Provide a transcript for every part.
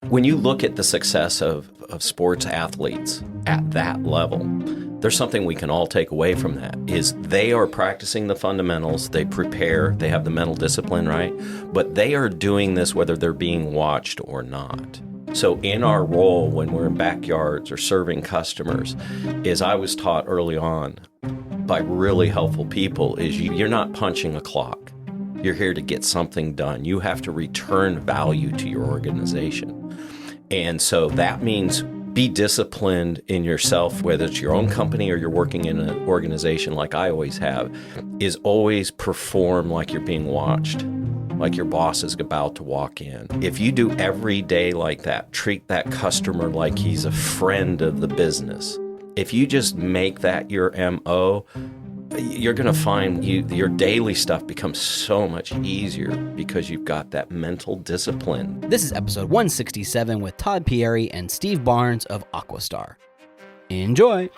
When you look at the success of sports athletes at that level, there's something we can all take away from that, is they are practicing the fundamentals, they prepare, they have the mental discipline, right? But they are doing this whether they're being watched or not. So in our role when we're in backyards or serving customers, is I was taught early on by really helpful people, is you're not punching a clock. You're here to get something done. You have to return value to your organization. And so that means be disciplined in yourself, whether it's your own company or you're working in an organization like I always have, is always perform like you're being watched, like your boss is about to walk in. If you do every day like that, treat that customer like he's a friend of the business. If you just make that your MO, you're going to find your daily stuff becomes so much easier because you've got that mental discipline. This is episode 167 with Todd Pieri and Steve Barnes of AquaStar. Enjoy!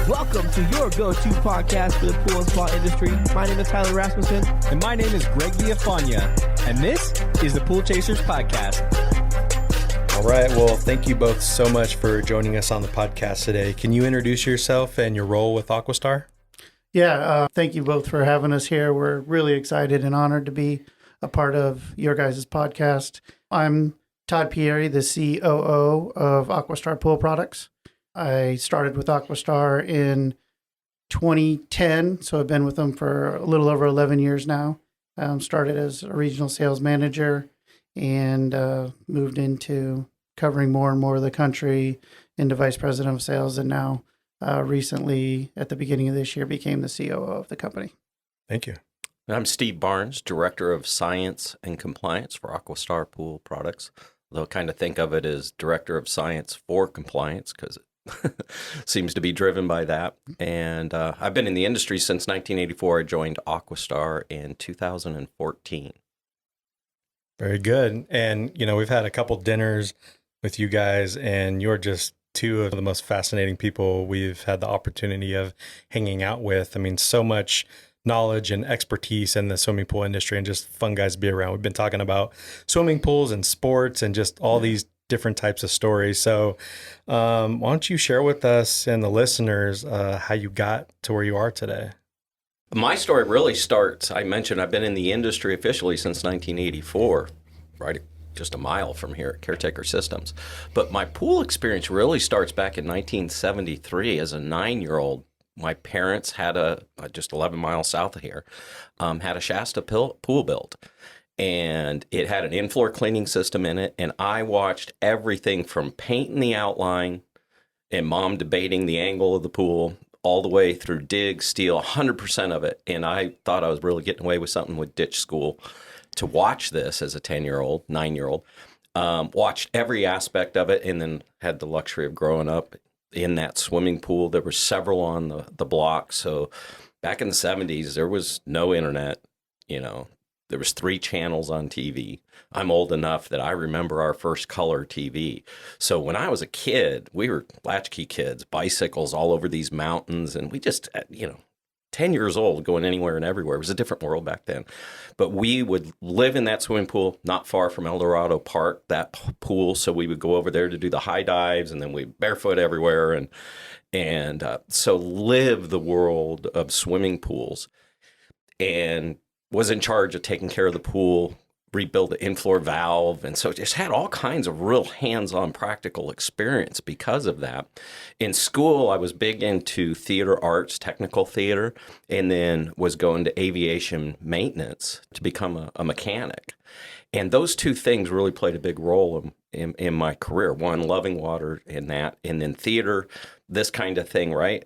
Welcome to your go-to podcast for the pool and spa industry. My name is Tyler Rasmussen. And my name is Greg Villafania. And this is the Pool Chasers Podcast. All right. Well, thank you both so much for joining us on the podcast today. Can you introduce yourself and your role with AquaStar? Yeah. Thank you both for having us here. We're really excited and honored to be a part of your guys' podcast. I'm Todd Pieri, the COO of AquaStar Pool Products. I started with AquaStar in 2010, so I've been with them for a little over 11 years now. Started as a regional sales manager and moved into covering more and more of the country into vice president of sales, and now recently, at the beginning of this year, became the COO of the company. Thank you. I'm Steve Barnes, Director of Science and Compliance for AquaStar Pool Products. They'll kind of think of it as Director of Science for Compliance because it seems to be driven by that. And I've been in the industry since 1984. I joined AquaStar in 2014. Very good. And, we've had a couple dinners with you guys, and you're just two of the most fascinating people we've had the opportunity of hanging out with. I mean, so much knowledge and expertise in the swimming pool industry and just fun guys to be around. We've been talking about swimming pools and sports and just all these different types of stories. So why don't you share with us and the listeners how you got to where you are today? My story really starts, I mentioned I've been in the industry officially since 1984, right just a mile from here at Caretaker Systems. But my pool experience really starts back in 1973 as a 9-year-old. My parents had just 11 miles south of here, had a Shasta pool built. And it had an in-floor cleaning system in it. And I watched everything from painting the outline and mom debating the angle of the pool all the way through dig, steel, 100% of it. And I thought I was really getting away with something with ditch school to watch this as a 10-year-old, 9-year-old. Watched every aspect of it and then had the luxury of growing up in that swimming pool. There were several on the block. So back in the 70s, there was no internet, There was 3 channels on TV. I'm old enough that I remember our first color TV. So when I was a kid, we were latchkey kids, bicycles all over these mountains. And we just, 10 years old, going anywhere and everywhere. It was a different world back then. But we would live in that swimming pool, not far from El Dorado Park, that pool. So we would go over there to do the high dives, and then we barefoot everywhere. And so live the world of swimming pools. And was in charge of taking care of the pool, rebuild the in-floor valve. And so just had all kinds of real hands-on practical experience because of that. In school, I was big into theater arts, technical theater, and then was going to aviation maintenance to become a mechanic. And those two things really played a big role in my career. One, loving water and that, and then theater, this kind of thing, right?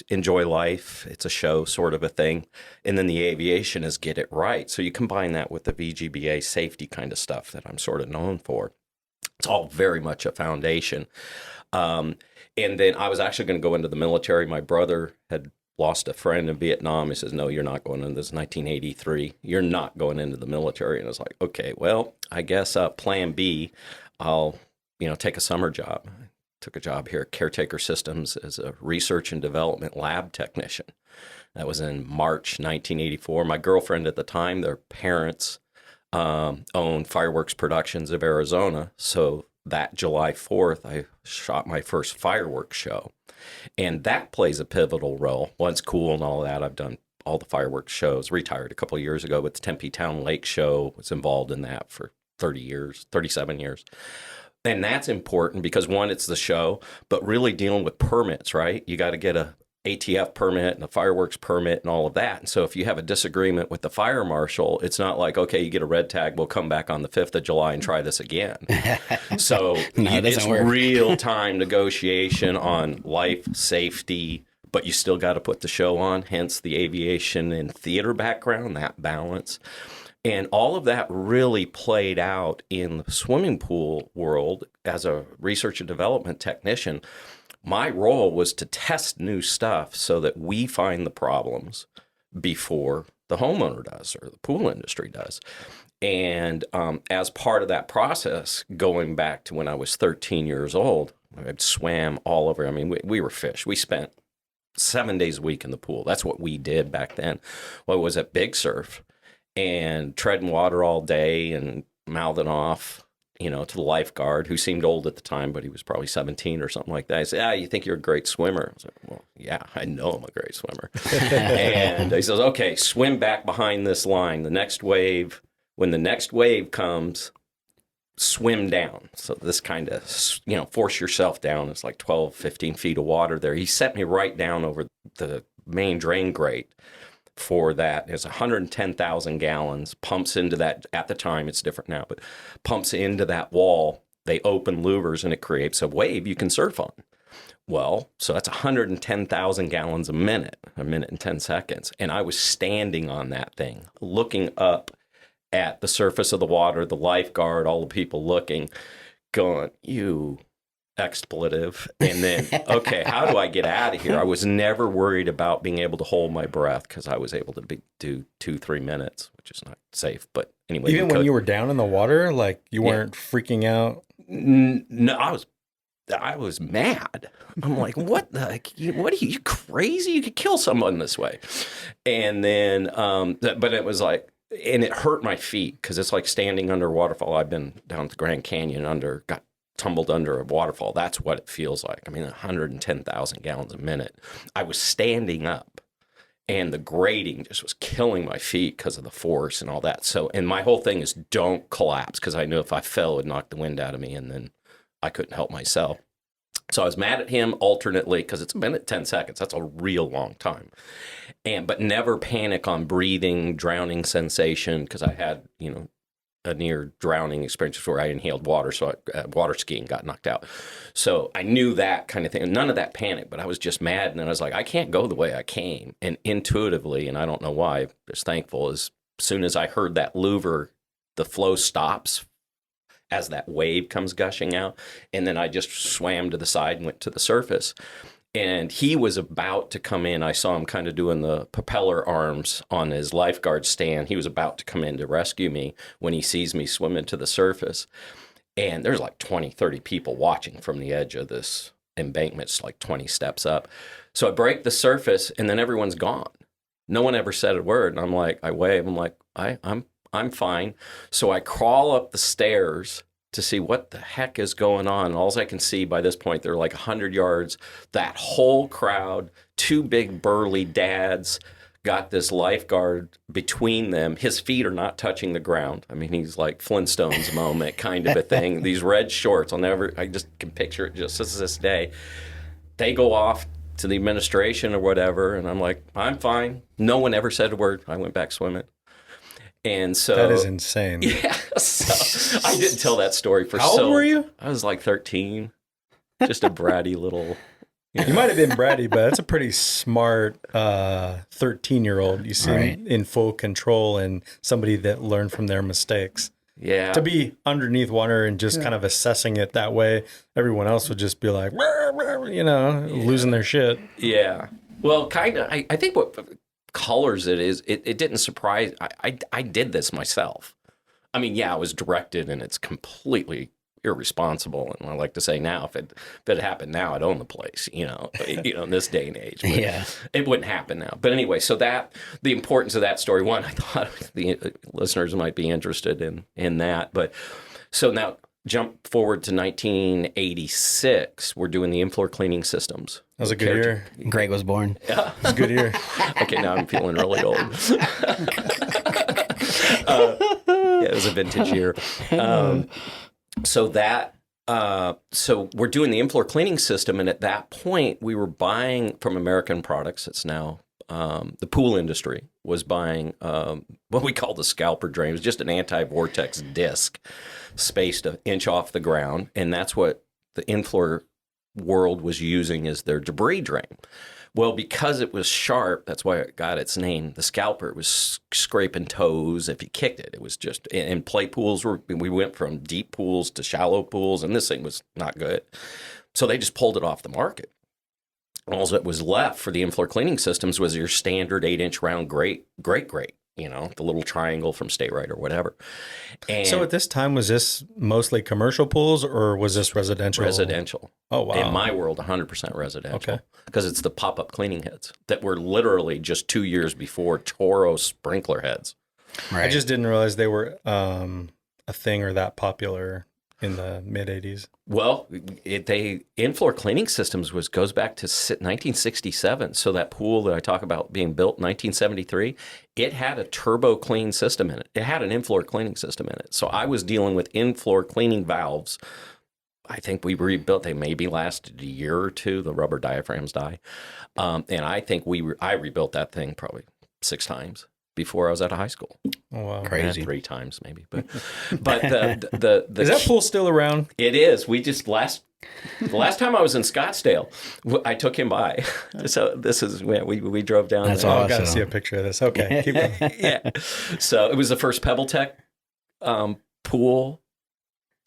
Enjoy life. It's a show sort of a thing. And then the aviation is get it right. So you combine that with the VGBA safety kind of stuff that I'm sort of known for. It's all very much a foundation. And then I was actually going to go into the military. My brother had lost a friend in Vietnam. He says, no, you're not going into this. 1983. You're not going into the military. And I was like, okay, well, I guess plan B, I'll, take a summer job. Took a job here at Caretaker Systems as a research and development lab technician. That was in March 1984. My girlfriend at the time, their parents owned Fireworks Productions of Arizona. So that July 4th, I shot my first fireworks show. And that plays a pivotal role. Well, it's cool and all that. I've done all the fireworks shows, retired a couple of years ago, but the Tempe Town Lake Show was involved in that for 30 years, 37 years. And that's important because, one, it's the show, but really dealing with permits, right? You got to get a ATF permit and a fireworks permit and all of that. And so if you have a disagreement with the fire marshal, it's not like, okay, you get a red tag, we'll come back on the 5th of July and try this again. So it's real-time negotiation on life, safety, but you still got to put the show on, hence the aviation and theater background, that balance. And all of that really played out in the swimming pool world as a research and development technician. My role was to test new stuff so that we find the problems before the homeowner does or the pool industry does. And as part of that process, going back to when I was 13 years old, I swam all over. I mean, we were fish. We spent 7 days a week in the pool. That's what we did back then. Well, it was at Big Surf and treading water all day and mouthing off, to the lifeguard, who seemed old at the time, but he was probably 17 or something like that. I said, you think you're a great swimmer? I was like, well, yeah, I know I'm a great swimmer. And he says, okay, swim back behind this line. When the next wave comes, swim down. So this kind of, force yourself down. It's like 12, 15 feet of water there. He set me right down over the main drain grate for that. It's 110,000 gallons, pumps into that. At the time, it's different now, but pumps into that wall. They open louvers and it creates a wave you can surf on. Well, so that's 110,000 gallons a minute and 10 seconds. And I was standing on that thing, looking up at the surface of the water, the lifeguard, all the people looking, going, you expletive. And then, okay, how do I get out of here? I was never worried about being able to hold my breath because I was able to do 2-3 minutes, which is not safe. But anyway, even when you were down in the water, like you weren't freaking out. No, I was mad. I'm like, what are you crazy? You could kill someone this way. And then, but it was like, and it hurt my feet because it's like standing under a waterfall. I've been down at the Grand Canyon got tumbled under a waterfall. That's what it feels like. I mean, 110,000 gallons a minute. I was standing up and the grating just was killing my feet because of the force and all that. So, and my whole thing is don't collapse because I knew if I fell, it would knock the wind out of me and then I couldn't help myself. So I was mad at him alternately because it's a minute, 10 seconds. That's a real long time. But never panic on breathing, drowning sensation because I had, a near drowning experience before I inhaled water. So water skiing got knocked out. So I knew that kind of thing. None of that panic, but I was just mad. And then I was like, I can't go the way I came. And intuitively, and I don't know why, I'm just thankful, as soon as I heard that louver, the flow stops as that wave comes gushing out. And then I just swam to the side and went to the surface. And he was about to come in. I saw him kind of doing the propeller arms on his lifeguard stand. He was about to come in to rescue me when he sees me swimming to the surface. And there's like 20, 30 people watching from the edge of this embankment. It's like 20 steps up. So I break the surface and then everyone's gone. No one ever said a word. And I'm like, I wave. I'm like, I'm fine. So I crawl up the stairs to see what the heck is going on. And all I can see by this point, they're like 100 yards. That whole crowd, 2 big burly dads, got this lifeguard between them. His feet are not touching the ground. I mean, he's like Flintstones moment kind of a thing. These red shorts, I just can picture it just as this day. They go off to the administration or whatever. And I'm like, I'm fine. No one ever said a word. I went back swimming. And so that is insane. Yeah. So I didn't tell that story for How old were you? I was like 13. Just a bratty little. You might have been bratty, but that's a pretty smart 13-year-old. You seem in full control and somebody that learned from their mistakes. Yeah. To be underneath water and just kind of assessing it that way, everyone else would just be like, losing their shit. Yeah. Well, kind of. I think what colors it is, it didn't surprise. I did this myself. I mean, yeah, I was directed and it's completely irresponsible. And I like to say now, if it had happened now, I'd own the place, in this day and age. But Yeah. it wouldn't happen now. But anyway, so the importance of that story, one, I thought the listeners might be interested in that. But so now jump forward to 1986, we're doing the in-floor cleaning systems. That was a good year. Greg was born. It was a good year. Okay, now I'm feeling really old. It was a vintage year. So we're doing the in-floor cleaning system, and at that point, we were buying from American Products. It's now the pool industry was buying what we call the scalper drain. It was just an anti-vortex disc spaced an inch off the ground, and that's what the in-floor world was using as their debris drain. Well, because it was sharp, that's why it got its name. The scalper, it was scraping toes if you kicked it. It was just, and play pools, we went from deep pools to shallow pools, and this thing was not good. So they just pulled it off the market. All that was left for the in-floor cleaning systems was your standard 8-inch round grate, the little triangle from State Right or whatever. And So at this time, was this mostly commercial pools or was this residential? residential. Oh, wow. In my world, 100% residential. Okay. Because it's the pop-up cleaning heads that were literally just 2 years before Toro sprinkler heads. Right. I just didn't realize they were a thing or that popular in the mid 80s. Well, in-floor cleaning systems goes back to 1967. So that pool that I talk about being built in 1973, it had a turbo clean system in it. It had an in-floor cleaning system in it. So I was dealing with in-floor cleaning valves. I think we rebuilt, they maybe lasted a year or two, the rubber diaphragms die. And I think I rebuilt that thing probably 6 times before I was out of high school. Oh, wow. Crazy. 3 times maybe. But the Is that pool still around? It is. We just the last time I was in Scottsdale, I took him by. So this is when we drove down. That's there. Oh, I've got to Awesome. see a picture of this. Okay, keep going. Yeah. So it was the first Pebble Tech pool.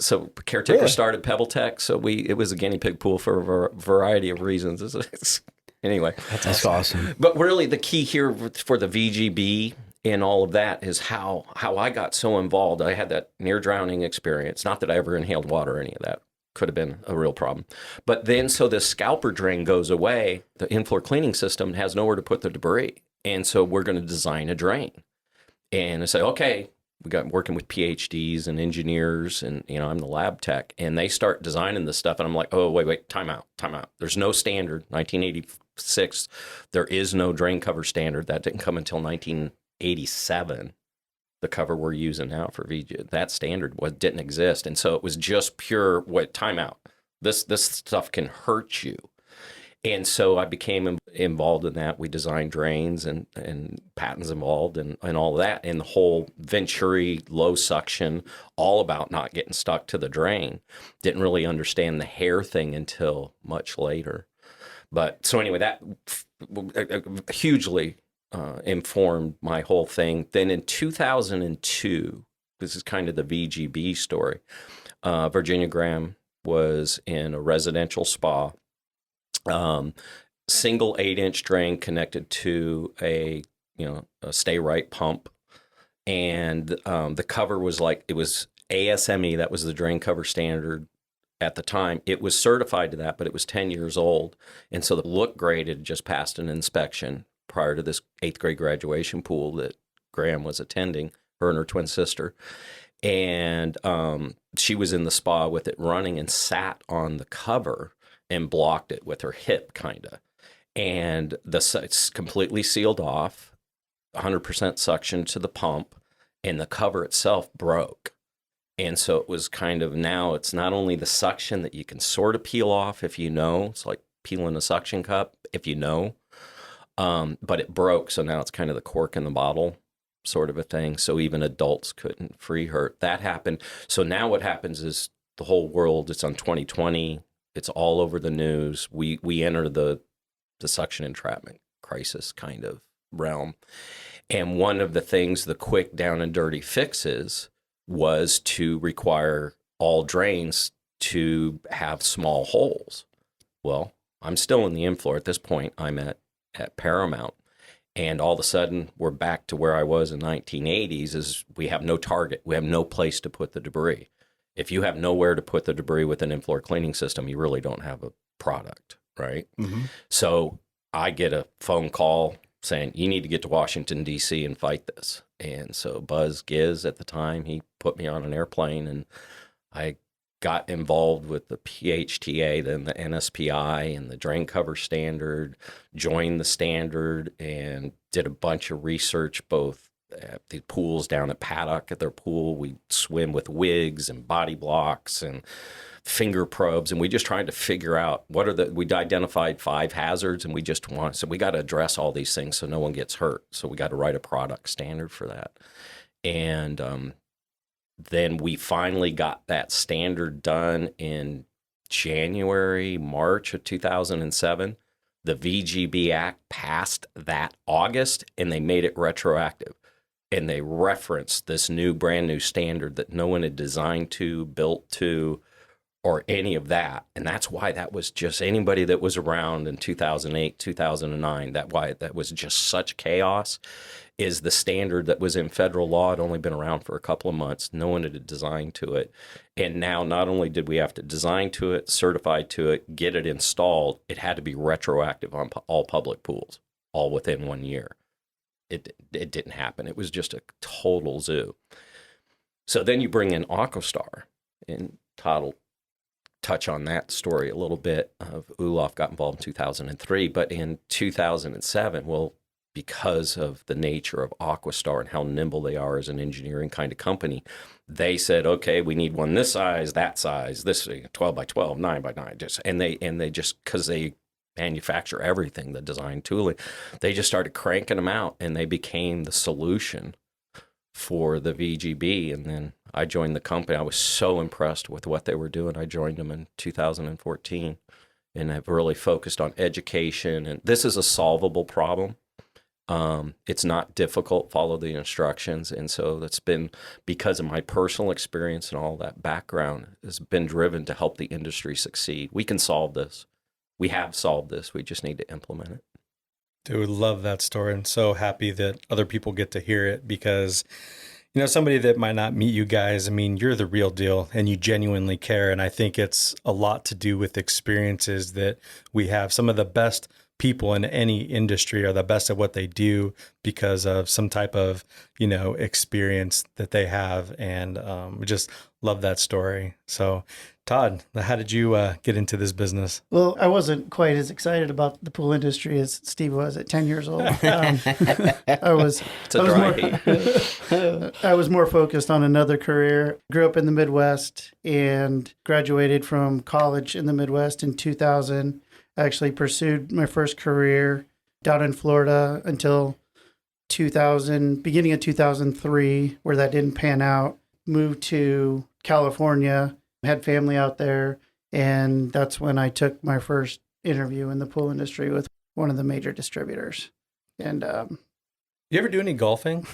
So Caretaker Really? started Pebble Tech. So it was a guinea pig pool for a variety of reasons. Anyway. That's awesome. But really the key here for the VGB and all of that is how I got so involved. I had that near drowning experience. Not that I ever inhaled water or any of that. Could have been a real problem. But then so the scalper drain goes away. The in-floor cleaning system has nowhere to put the debris. And so we're going to design a drain. And I say, okay, we got working with PhDs and engineers and, I'm the lab tech. And they start designing this stuff. And I'm like, oh, wait, time out. There's no standard. 1986, there is no drain cover standard. That didn't come until 1987. The cover we're using now for VG, that standard didn't exist. And so it was just pure, time out. This stuff can hurt you. And so I became involved in that. We designed drains and patents involved and all of that. And the whole Venturi low suction, all about not getting stuck to the drain. Didn't really understand the hair thing until much later. But so anyway, that hugely informed my whole thing. Then in 2002, this is kind of the VGB story. Virginia Graham was in a residential spa. Single 8-inch drain connected to a Stay Right pump. And the cover was it was ASME, that was the drain cover standard at the time. It was certified to that, but it was 10 years old. And so the look grade had just passed an inspection prior to this 8th grade graduation pool that Graham was attending, her and her twin sister. And she was in the spa with it running and sat on the cover and blocked it with her hip, kind of. And it's completely sealed off, 100% suction to the pump, and the cover itself broke. And so it was kind of, now it's not only the suction that you can sort of peel off if it's like peeling a suction cup if but it broke. So now it's kind of the cork in the bottle sort of a thing. So even adults couldn't free her. That happened. So now what happens is the whole world, it's on 2020. It's all over the news. We enter the suction entrapment crisis kind of realm. And one of the things, the quick down and dirty fixes was to require all drains to have small holes. Well, I'm still in the in-floor at this point. I'm at Paramount. And all of a sudden, we're back to where I was in 1980s is we have no target. We have no place to put the debris. If you have nowhere to put the debris with an in-floor cleaning system, you really don't have a product, right? So I get a phone call saying, you need to get to Washington, D.C. and fight this. And so Buzz Giz at the time, he put me on an airplane, and I got involved with the PHTA, then the NSPI and the drain cover standard, joined the standard, and did a bunch of research both at the pools down at Paddock at their pool. We swim with wigs and body blocks and finger probes, and we just tried to figure out we identified 5 hazards, and so we got to address all these things so no one gets hurt. So we got to write a product standard for that. And then we finally got that standard done in March of 2007. The VGB Act passed that August, and they made it retroactive. And they referenced this brand new standard that no one had designed to, built to, or any of that. And that's why that was just anybody that was around in 2008, 2009, that was just such chaos, is the standard that was in federal law. Had only been around for a couple of months. No one had designed to it. And now not only did we have to design to it, certify to it, get it installed, it had to be retroactive on all public pools, all within 1 year. It didn't happen. It was just a total zoo. So then you bring in AquaStar, and Todd will touch on that story a little bit. Ulof got involved in 2003, but in 2007, well, because of the nature of AquaStar and how nimble they are as an engineering kind of company, they said, okay, we need one this size, that size, this 12 by 12, 9 by 9, and they just, because they manufacture everything, the design tooling, they just started cranking them out, and they became the solution for the VGB. And then I joined the company. I was so impressed with what they were doing. I joined them in 2014, and I've really focused on education. And this is a solvable problem. It's not difficult. Follow the instructions. And so that's been, because of my personal experience and all that background, has been driven to help the industry succeed. We can solve this. We have solved this. We just need to implement it. Dude, love that story. I'm so happy that other people get to hear it, because, you know, somebody that might not meet you guys, I mean, you're the real deal and you genuinely care. And I think it's a lot to do with experiences that we have. Some of the best people in any industry are the best at what they do because of some type of, you know, experience that they have. And we just love that story. So Todd, how did you get into this business? Well, I wasn't quite as excited about the pool industry as Steve was at 10 years old. I was more focused on another career. Grew up in the Midwest and graduated from college in the Midwest in 2000. I actually pursued my first career down in Florida until 2000, beginning of 2003, where that didn't pan out. Moved to California, had family out there, and that's when I took my first interview in the pool industry with one of the major distributors. And you ever do any golfing?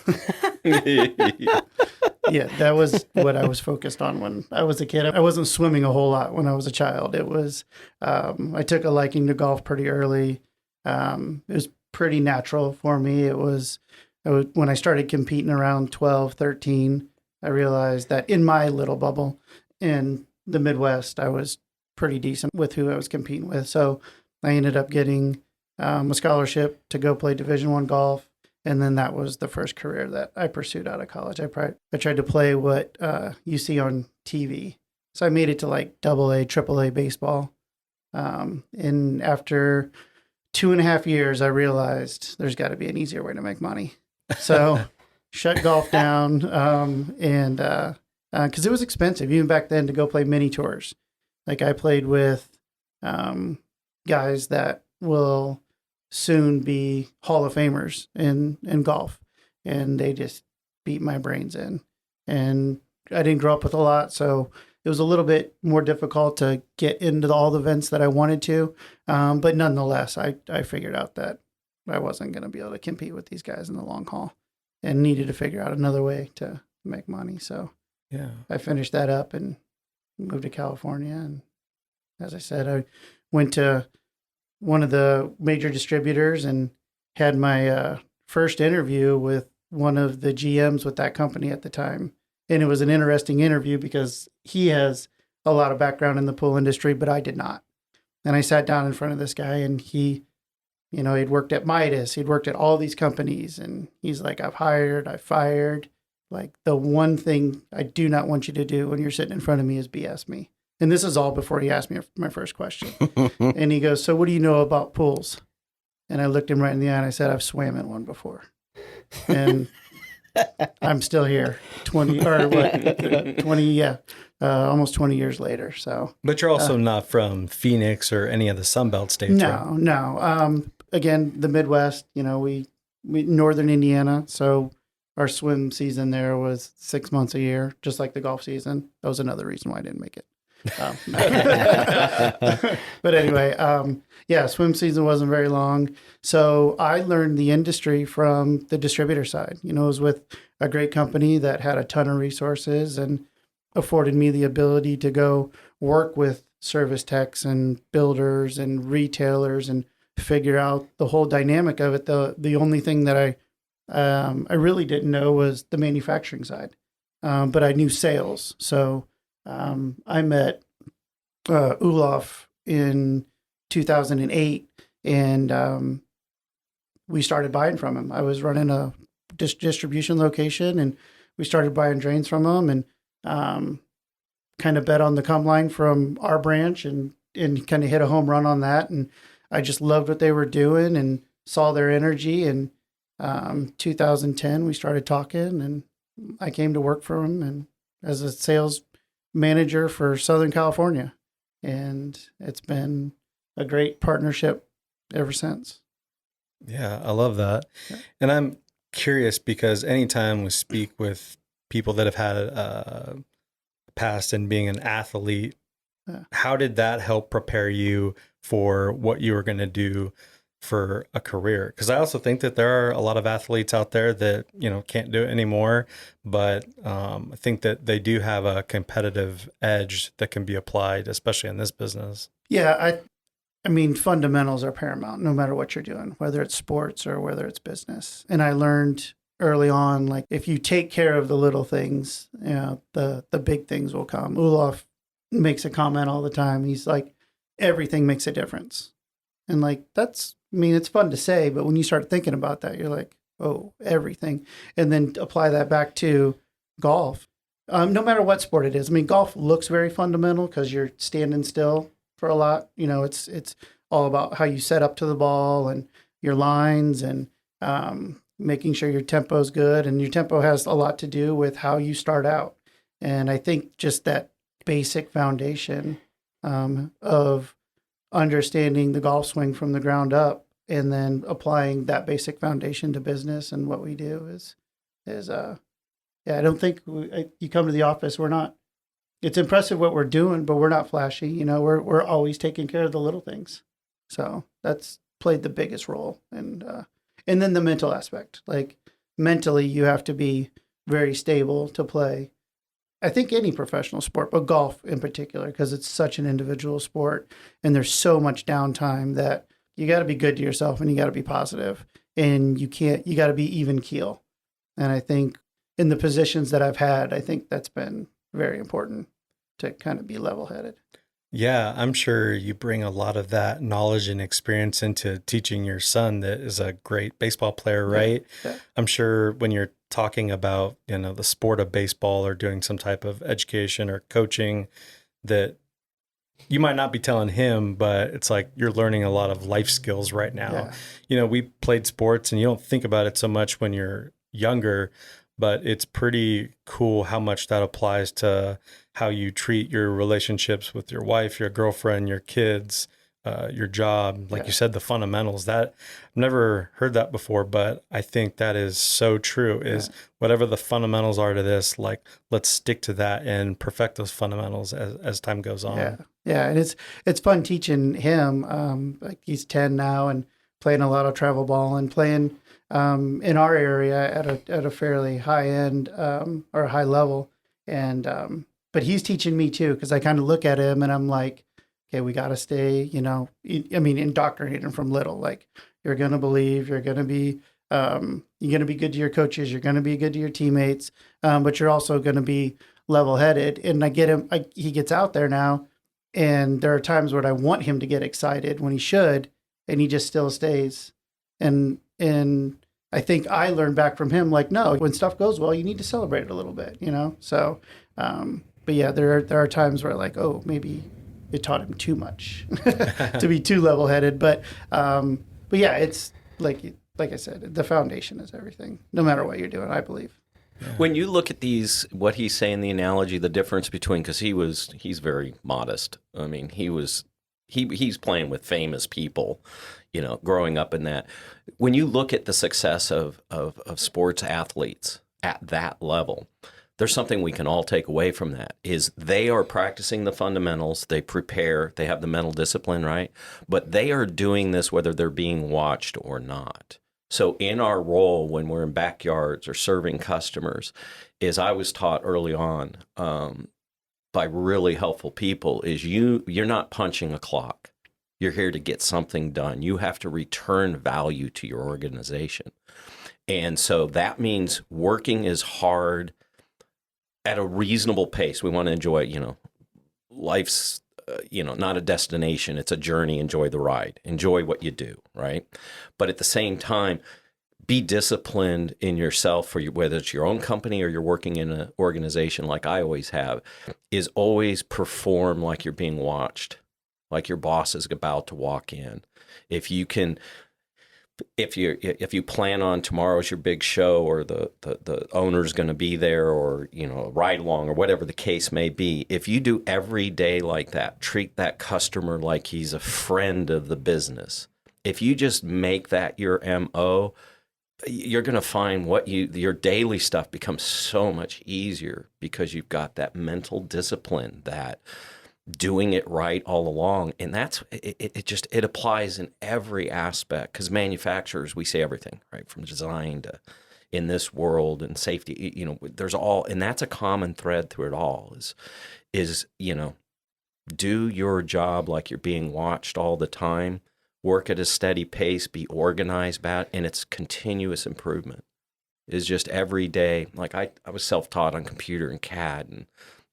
Yeah, that was what I was focused on when I was a kid. I wasn't swimming a whole lot when I was a child. It was I took a liking to golf pretty early. It was pretty natural for me. It was when I started competing around 12, 13, I realized that in my little bubble in the Midwest, I was pretty decent with who I was competing with. So I ended up getting a scholarship to go play Division I golf. And then that was the first career that I pursued out of college. I tried to play what you see on TV. So I made it to like AA, AAA baseball. And after 2.5 years, I realized there's got to be an easier way to make money. So shut golf down. And because it was expensive, even back then, to go play mini tours. Like I played with guys that will soon be Hall of Famers in golf, and they just beat my brains in. And I didn't grow up with a lot, so it was a little bit more difficult to get into all the events that I wanted to. But nonetheless, I figured out that I wasn't going to be able to compete with these guys in the long haul, and needed to figure out another way to make money. So yeah, I finished that up and moved to California. And as I said, I went to one of the major distributors and had my first interview with one of the GMs with that company at the time. And it was an interesting interview because he has a lot of background in the pool industry, but I did not. And I sat down in front of this guy, and he, you know, he'd worked at Midas, he'd worked at all these companies, and he's like, I've hired, I've fired. Like, the one thing I do not want you to do when you're sitting in front of me is BS me. And this is all before he asked me my first question. And he goes, so what do you know about pools? And I looked him right in the eye and I said, I've swam in one before. And I'm still here 20 or what, 20, yeah, almost 20 years later. So, But you're also not from Phoenix or any of the Sunbelt states, right? No. Again, the Midwest, you know, we northern Indiana. So our swim season there was 6 months a year, just like the golf season. That was another reason why I didn't make it. But anyway, yeah, swim season wasn't very long. So I learned the industry from the distributor side. You know, it was with a great company that had a ton of resources and afforded me the ability to go work with service techs and builders and retailers and figure out the whole dynamic of it. The only thing that I really didn't know was the manufacturing side, but I knew sales. So I met Olaf in 2008, and we started buying from him. I was running a distribution location, and we started buying drains from him, and kind of bet on the come line from our branch, and kind of hit a home run on that. And I just loved what they were doing and saw their energy. And 2010, we started talking, and I came to work for him and as a sales manager for Southern California, and it's been a great partnership ever since. Yeah, I love that. Yeah. And I'm curious because anytime we speak with people that have had a past in being an athlete, how did that help prepare you for what you were going to do for a career? Because I also think that there are a lot of athletes out there that, you know, can't do it anymore, but I think that they do have a competitive edge that can be applied, especially in this business. Yeah, I mean, fundamentals are paramount no matter what you're doing, whether it's sports or whether it's business. And I learned early on, like, if you take care of the little things, you know, the big things will come. Olaf makes a comment all the time. He's like, everything makes a difference. And like, I mean, it's fun to say, but when you start thinking about that, you're like, oh, everything. And then apply that back to golf. No matter what sport it is. I mean, golf looks very fundamental because you're standing still for a lot. You know, it's all about how you set up to the ball and your lines and making sure your tempo is good. And your tempo has a lot to do with how you start out. And I think just that basic foundation of understanding the golf swing from the ground up and then applying that basic foundation to business and what we do is yeah, I don't think you come to the office, it's impressive what we're doing, but we're not flashy. You know, we're always taking care of the little things. So that's played the biggest role. And then the mental aspect, like mentally you have to be very stable to play. I think any professional sport, but golf in particular, because it's such an individual sport and there's so much downtime that you got to be good to yourself and you got to be positive and you got to be even keel. And I think in the positions that I've had, I think that's been very important to kind of be level headed. Yeah, I'm sure you bring a lot of that knowledge and experience into teaching your son that is a great baseball player, right? Yeah. I'm sure when you're talking about, you know, the sport of baseball or doing some type of education or coaching, that you might not be telling him, but it's like you're learning a lot of life skills right now. Yeah. You know, we played sports and you don't think about it so much when you're younger, but it's pretty cool how much that applies to how you treat your relationships with your wife, your girlfriend, your kids, your job. Like you said, the fundamentals. That I've never heard that before, but I think that is so true. Is whatever the fundamentals are to this, like, let's stick to that and perfect those fundamentals as time goes on. Yeah, and it's fun teaching him. Like, he's 10 now and playing a lot of travel ball and playing in our area at a fairly high end or high level. And but he's teaching me too, because I kind of look at him and I'm like, okay, we got to stay, you know, I mean, indoctrinating from little. Like, you're going to believe, you're going to be You're going to be good to your coaches. You're going to be good to your teammates, but you're also going to be level-headed. And I get him. He gets out there now, and there are times where I want him to get excited when he should, and he just still stays. And I think I learned back from him, like, no, when stuff goes well, you need to celebrate it a little bit, So, but yeah, there are times where like, oh, maybe it taught him too much to be too level-headed. But yeah, it's like I said, the foundation is everything, no matter what you're doing, I believe. Yeah. When you look at these, what he's saying, the analogy, the difference between, because he's very modest. I mean, he's playing with famous people, growing up in that. When you look at the success of sports athletes at that level, there's something we can all take away from that, is they are practicing the fundamentals, they prepare, they have the mental discipline, right? But they are doing this whether they're being watched or not. So in our role when we're in backyards or serving customers, is I was taught early on by really helpful people, is you're not punching a clock. You're here to get something done. You have to return value to your organization. And so that means working is hard at a reasonable pace. We want to enjoy, life's, not a destination. It's a journey. Enjoy the ride. Enjoy what you do, right? But at the same time, be disciplined in yourself, whether it's your own company or you're working in an organization like I always have, is always perform like you're being watched, like your boss is about to walk in. If you plan on tomorrow's your big show, or the owner's going to be there, or a ride along, or whatever the case may be, if you do every day like that, treat that customer like he's a friend of the business. If you just make that your MO, you're going to find your daily stuff becomes so much easier, because you've got that mental discipline, that doing it right all along. And that's it applies in every aspect, because manufacturers, we say everything, right, from design to in this world, and safety, there's all, and that's a common thread through it all, is do your job like you're being watched all the time, work at a steady pace, be organized about it, and it's continuous improvement. It's just every day. Like I was self-taught on computer and CAD and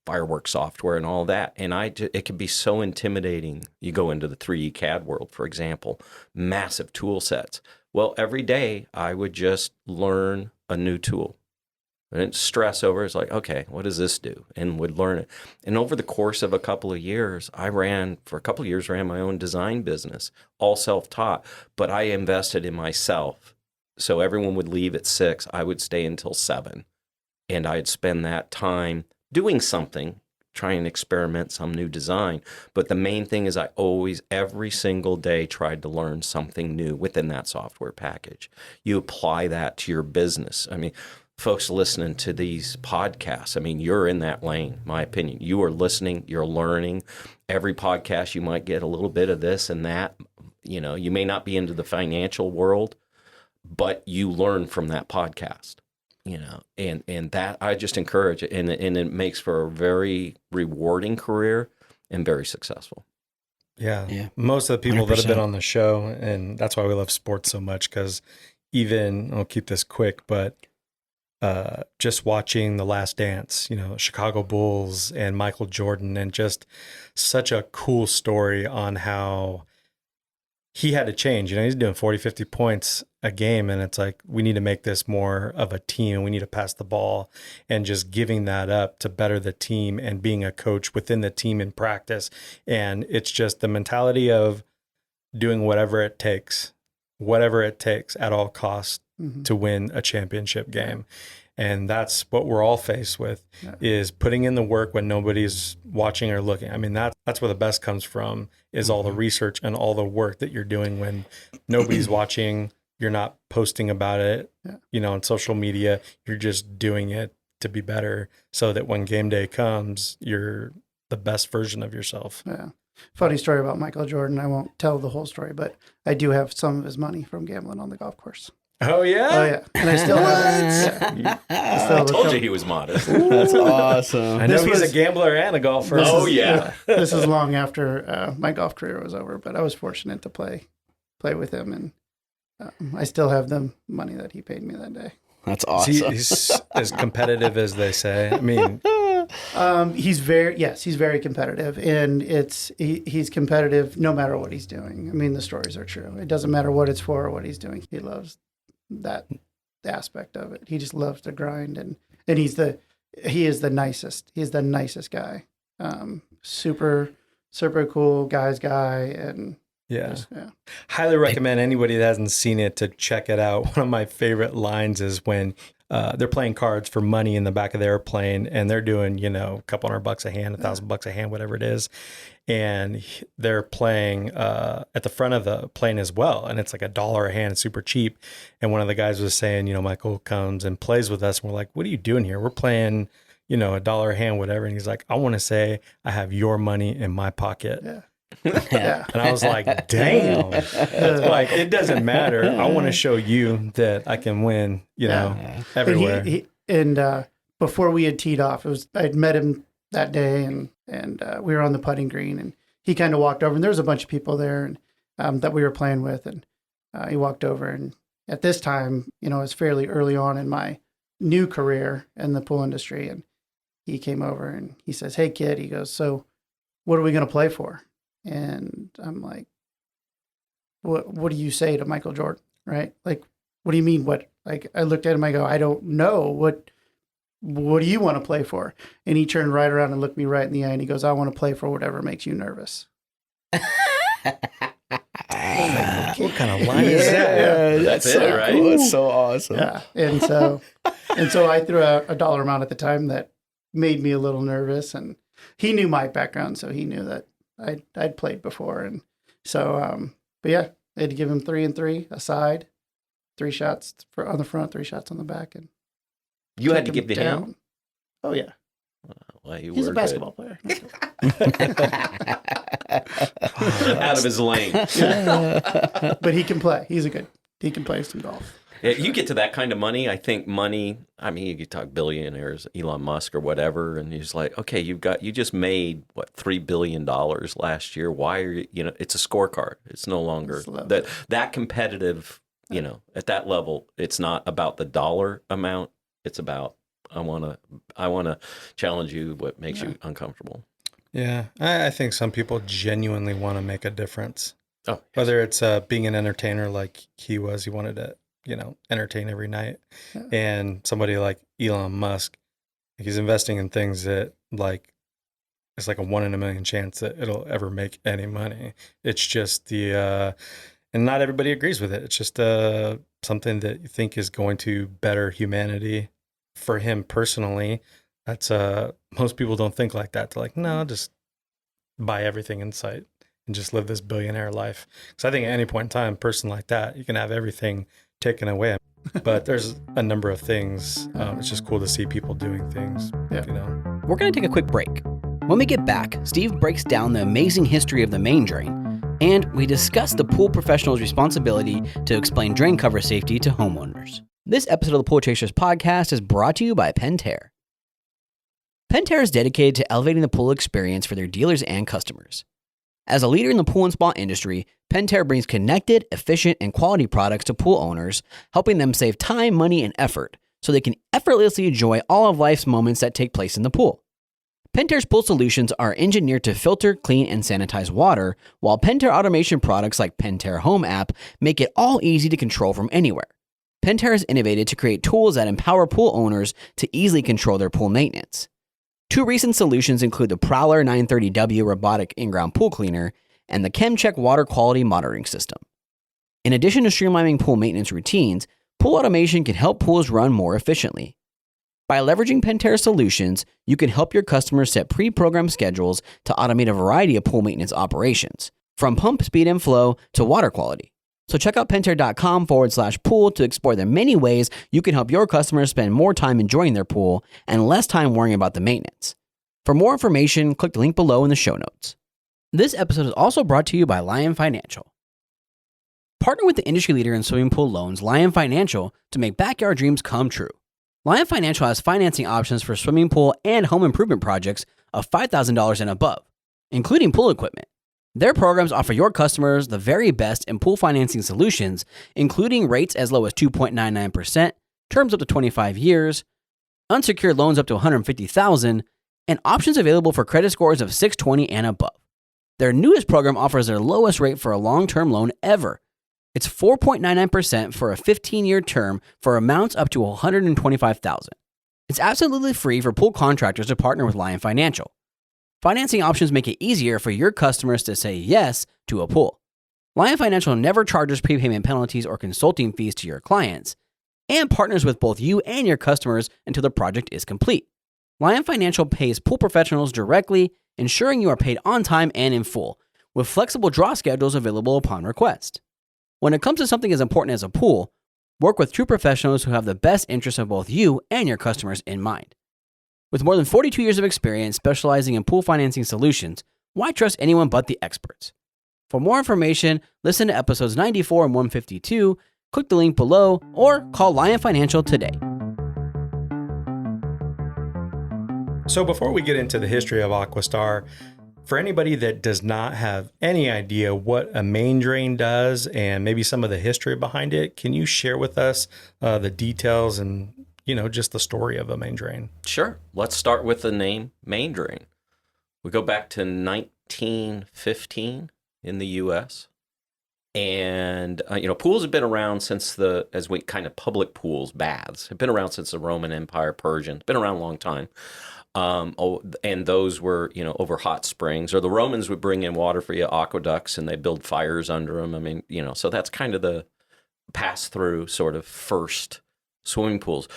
fireworks software and all that. And it can be so intimidating. You go into the 3D CAD world, for example, massive tool sets. Well, every day I would just learn a new tool. I didn't stress over it. It's like, okay, what does this do? And would learn it. And over the course of a couple of years, I ran my own design business, all self-taught, but I invested in myself. So everyone would leave at 6. I would stay until 7. And I'd spend that time doing something, trying to experiment some new design. But the main thing is I always, every single day, tried to learn something new within that software package. You apply that to your business. I mean, folks listening to these podcasts, I mean, you're in that lane, my opinion. You are listening, you're learning. Every podcast, you might get a little bit of this and that. You may not be into the financial world, but you learn from that podcast. And that I just encourage it, and it makes for a very rewarding career and very successful. Yeah. Most of the people 100%. That have been on the show, and that's why we love sports so much, because I'll keep this quick, but just watching The Last Dance, Chicago Bulls and Michael Jordan, and just such a cool story on how he had to change. He's doing 40, 50 points a game, and it's like, we need to make this more of a team. We need to pass the ball, and just giving that up to better the team and being a coach within the team in practice. And it's just the mentality of doing whatever it takes at all costs to win a championship game. And that's what we're all faced with, is putting in the work when nobody's watching or looking. I mean, that's where the best comes from, is all the research and all the work that you're doing when nobody's watching. You're not posting about it, on social media. You're just doing it to be better, so that when game day comes, you're the best version of yourself. Yeah. Funny story about Michael Jordan. I won't tell the whole story, but I do have some of his money from gambling on the golf course. Oh, yeah? Oh, yeah. And I still have it. I told you he was modest. That's awesome. I know he's a gambler and a golfer. Oh, yeah. This is long after my golf career was over, but I was fortunate to play with him. And I still have the money that he paid me that day. That's Is awesome. he's as competitive as they say. I mean, He's very competitive, and he's competitive no matter what he's doing. I mean, the stories are true. It doesn't matter what it's for or what he's doing. He loves that aspect of it. He just loves to grind, and he is the nicest. He's the nicest guy. Super cool guy, and yeah. just, yeah. Highly recommend anybody that hasn't seen it to check it out. One of my favorite lines is when they're playing cards for money in the back of the airplane, and they're doing, a couple $100 a hand, $1,000 a hand, whatever it is. And they're playing at the front of the plane as well. And it's like $1 a hand, it's super cheap. And one of the guys was saying, Michael comes and plays with us. And we're like, what are you doing here? We're playing, $1 a hand, whatever. And he's like, I want to say I have your money in my pocket. Yeah. Yeah. And I was like, damn. Like, it doesn't matter. I want to show you that I can win, everywhere. And before we had teed off, I'd met him that day, and we were on the putting green, and he kind of walked over, and there was a bunch of people there and that we were playing with, and he walked over, and at this time, it was fairly early on in my new career in the pool industry, and he came over and he says, "Hey kid," he goes, "So what are we going to play for?" And I'm like, what do you say to Michael Jordan, right? Like, what do you mean? What? Like, I looked at him, I go, I don't know. What do you want to play for? And he turned right around and looked me right in the eye, and he goes, I want to play for whatever makes you nervous. What kind of line is that? Yeah, That's it, so right? cool. That's so awesome. Yeah. And so I threw a dollar amount at the time that made me a little nervous, and he knew my background, so he knew that I'd played before. And so, but yeah, I had to give him 3 and 3 a side, 3 shots on the front, 3 shots on the back. And You had to took give to him? Oh yeah. Well, you He's were a basketball player. good. Out of his lane. But he can play. He can play some golf. Yeah, you get to that kind of money. I think money, you could talk billionaires, Elon Musk or whatever, and he's like, okay, you just made $3 billion last year. Why are you, it's a scorecard. It's no longer that competitive, at that level. It's not about the dollar amount. It's about, I want to challenge you. What makes you uncomfortable? Yeah. I think some people genuinely want to make a difference. Oh, yes. Whether it's being an entertainer like he wanted to, entertain every night. Yeah. And somebody like Elon Musk, he's investing in things that it's like a 1 in a million chance that it'll ever make any money. It's just and not everybody agrees with it. It's just something that you think is going to better humanity. For him personally, that's most people don't think like that. They're like, no, just buy everything in sight and just live this billionaire life. Because I think at any point in time, a person like that, you can have everything taken away. But there's a number of things. It's just cool to see people doing things. Yeah. We're going to take a quick break. When we get back, Steve breaks down the amazing history of the main drain, and we discuss the pool professional's responsibility to explain drain cover safety to homeowners. This episode of the Pool Chasers podcast is brought to you by Pentair. Pentair is dedicated to elevating the pool experience for their dealers and customers. As a leader in the pool and spa industry, Pentair brings connected, efficient, and quality products to pool owners, helping them save time, money, and effort so they can effortlessly enjoy all of life's moments that take place in the pool. Pentair's pool solutions are engineered to filter, clean, and sanitize water, while Pentair automation products like Pentair Home app make it all easy to control from anywhere. Pentair has innovated to create tools that empower pool owners to easily control their pool maintenance. 2 recent solutions include the Prowler 930W robotic in-ground pool cleaner and the ChemCheck water quality monitoring system. In addition to streamlining pool maintenance routines, pool automation can help pools run more efficiently. By leveraging Pentair solutions, you can help your customers set pre-programmed schedules to automate a variety of pool maintenance operations, from pump speed and flow to water quality. So check out pentair.com/pool to explore the many ways you can help your customers spend more time enjoying their pool and less time worrying about the maintenance. For more information, click the link below in the show notes. This episode is also brought to you by Lion Financial. Partner with the industry leader in swimming pool loans, Lion Financial, to make backyard dreams come true. Lion Financial has financing options for swimming pool and home improvement projects of $5,000 and above, including pool equipment. Their programs offer your customers the very best in pool financing solutions, including rates as low as 2.99%, terms up to 25 years, unsecured loans up to $150,000, and options available for credit scores of 620 and above. Their newest program offers their lowest rate for a long-term loan ever. It's 4.99% for a 15-year term for amounts up to $125,000. It's absolutely free for pool contractors to partner with Lion Financial. Financing options make it easier for your customers to say yes to a pool. Lion Financial never charges prepayment penalties or consulting fees to your clients, and partners with both you and your customers until the project is complete. Lion Financial pays pool professionals directly, ensuring you are paid on time and in full, with flexible draw schedules available upon request. When it comes to something as important as a pool, work with true professionals who have the best interests of both you and your customers in mind. With more than 42 years of experience specializing in pool financing solutions, why trust anyone but the experts? For more information, listen to episodes 94 and 152, click the link below, or call Lion Financial today. So before we get into the history of AquaStar, for anybody that does not have any idea what a main drain does and maybe some of the history behind it, can you share with us the details and, just the story of a main drain? Sure. Let's start with the name main drain. We go back to 1915 in the U.S. And, pools have been around since public pools, baths, have been around since the Roman Empire, Persian, been around a long time. And those were, over hot springs, or the Romans would bring in water for you, aqueducts, and they build fires under them. So that's kind of the pass-through sort of first swimming pools.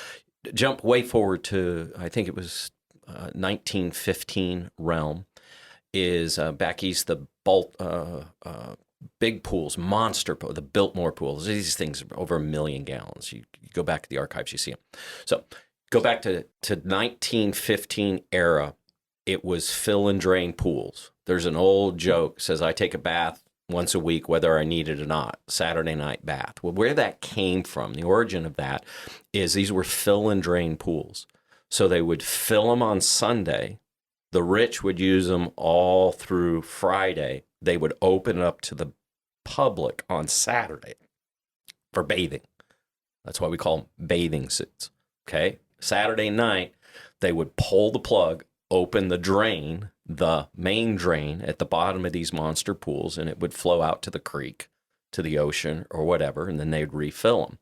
Jump way forward to, I think it was 1915 realm, is back east, the big pools, monster pools, the Biltmore pools. These things are over 1 million gallons. You go back to the archives, you see them. So go back to 1915 era, it was fill and drain pools. There's an old joke, says I take a bath once a week, whether I need it or not, Saturday night bath. Well, where that came from, the origin of that, is these were fill and drain pools. So they would fill them on Sunday. The rich would use them all through Friday. They would open it up to the public on Saturday for bathing. That's why we call them bathing suits. Okay? Saturday night, they would pull the plug, open the drain, the main drain at the bottom of these monster pools, and it would flow out to the creek, to the ocean, or whatever, and then they'd refill them.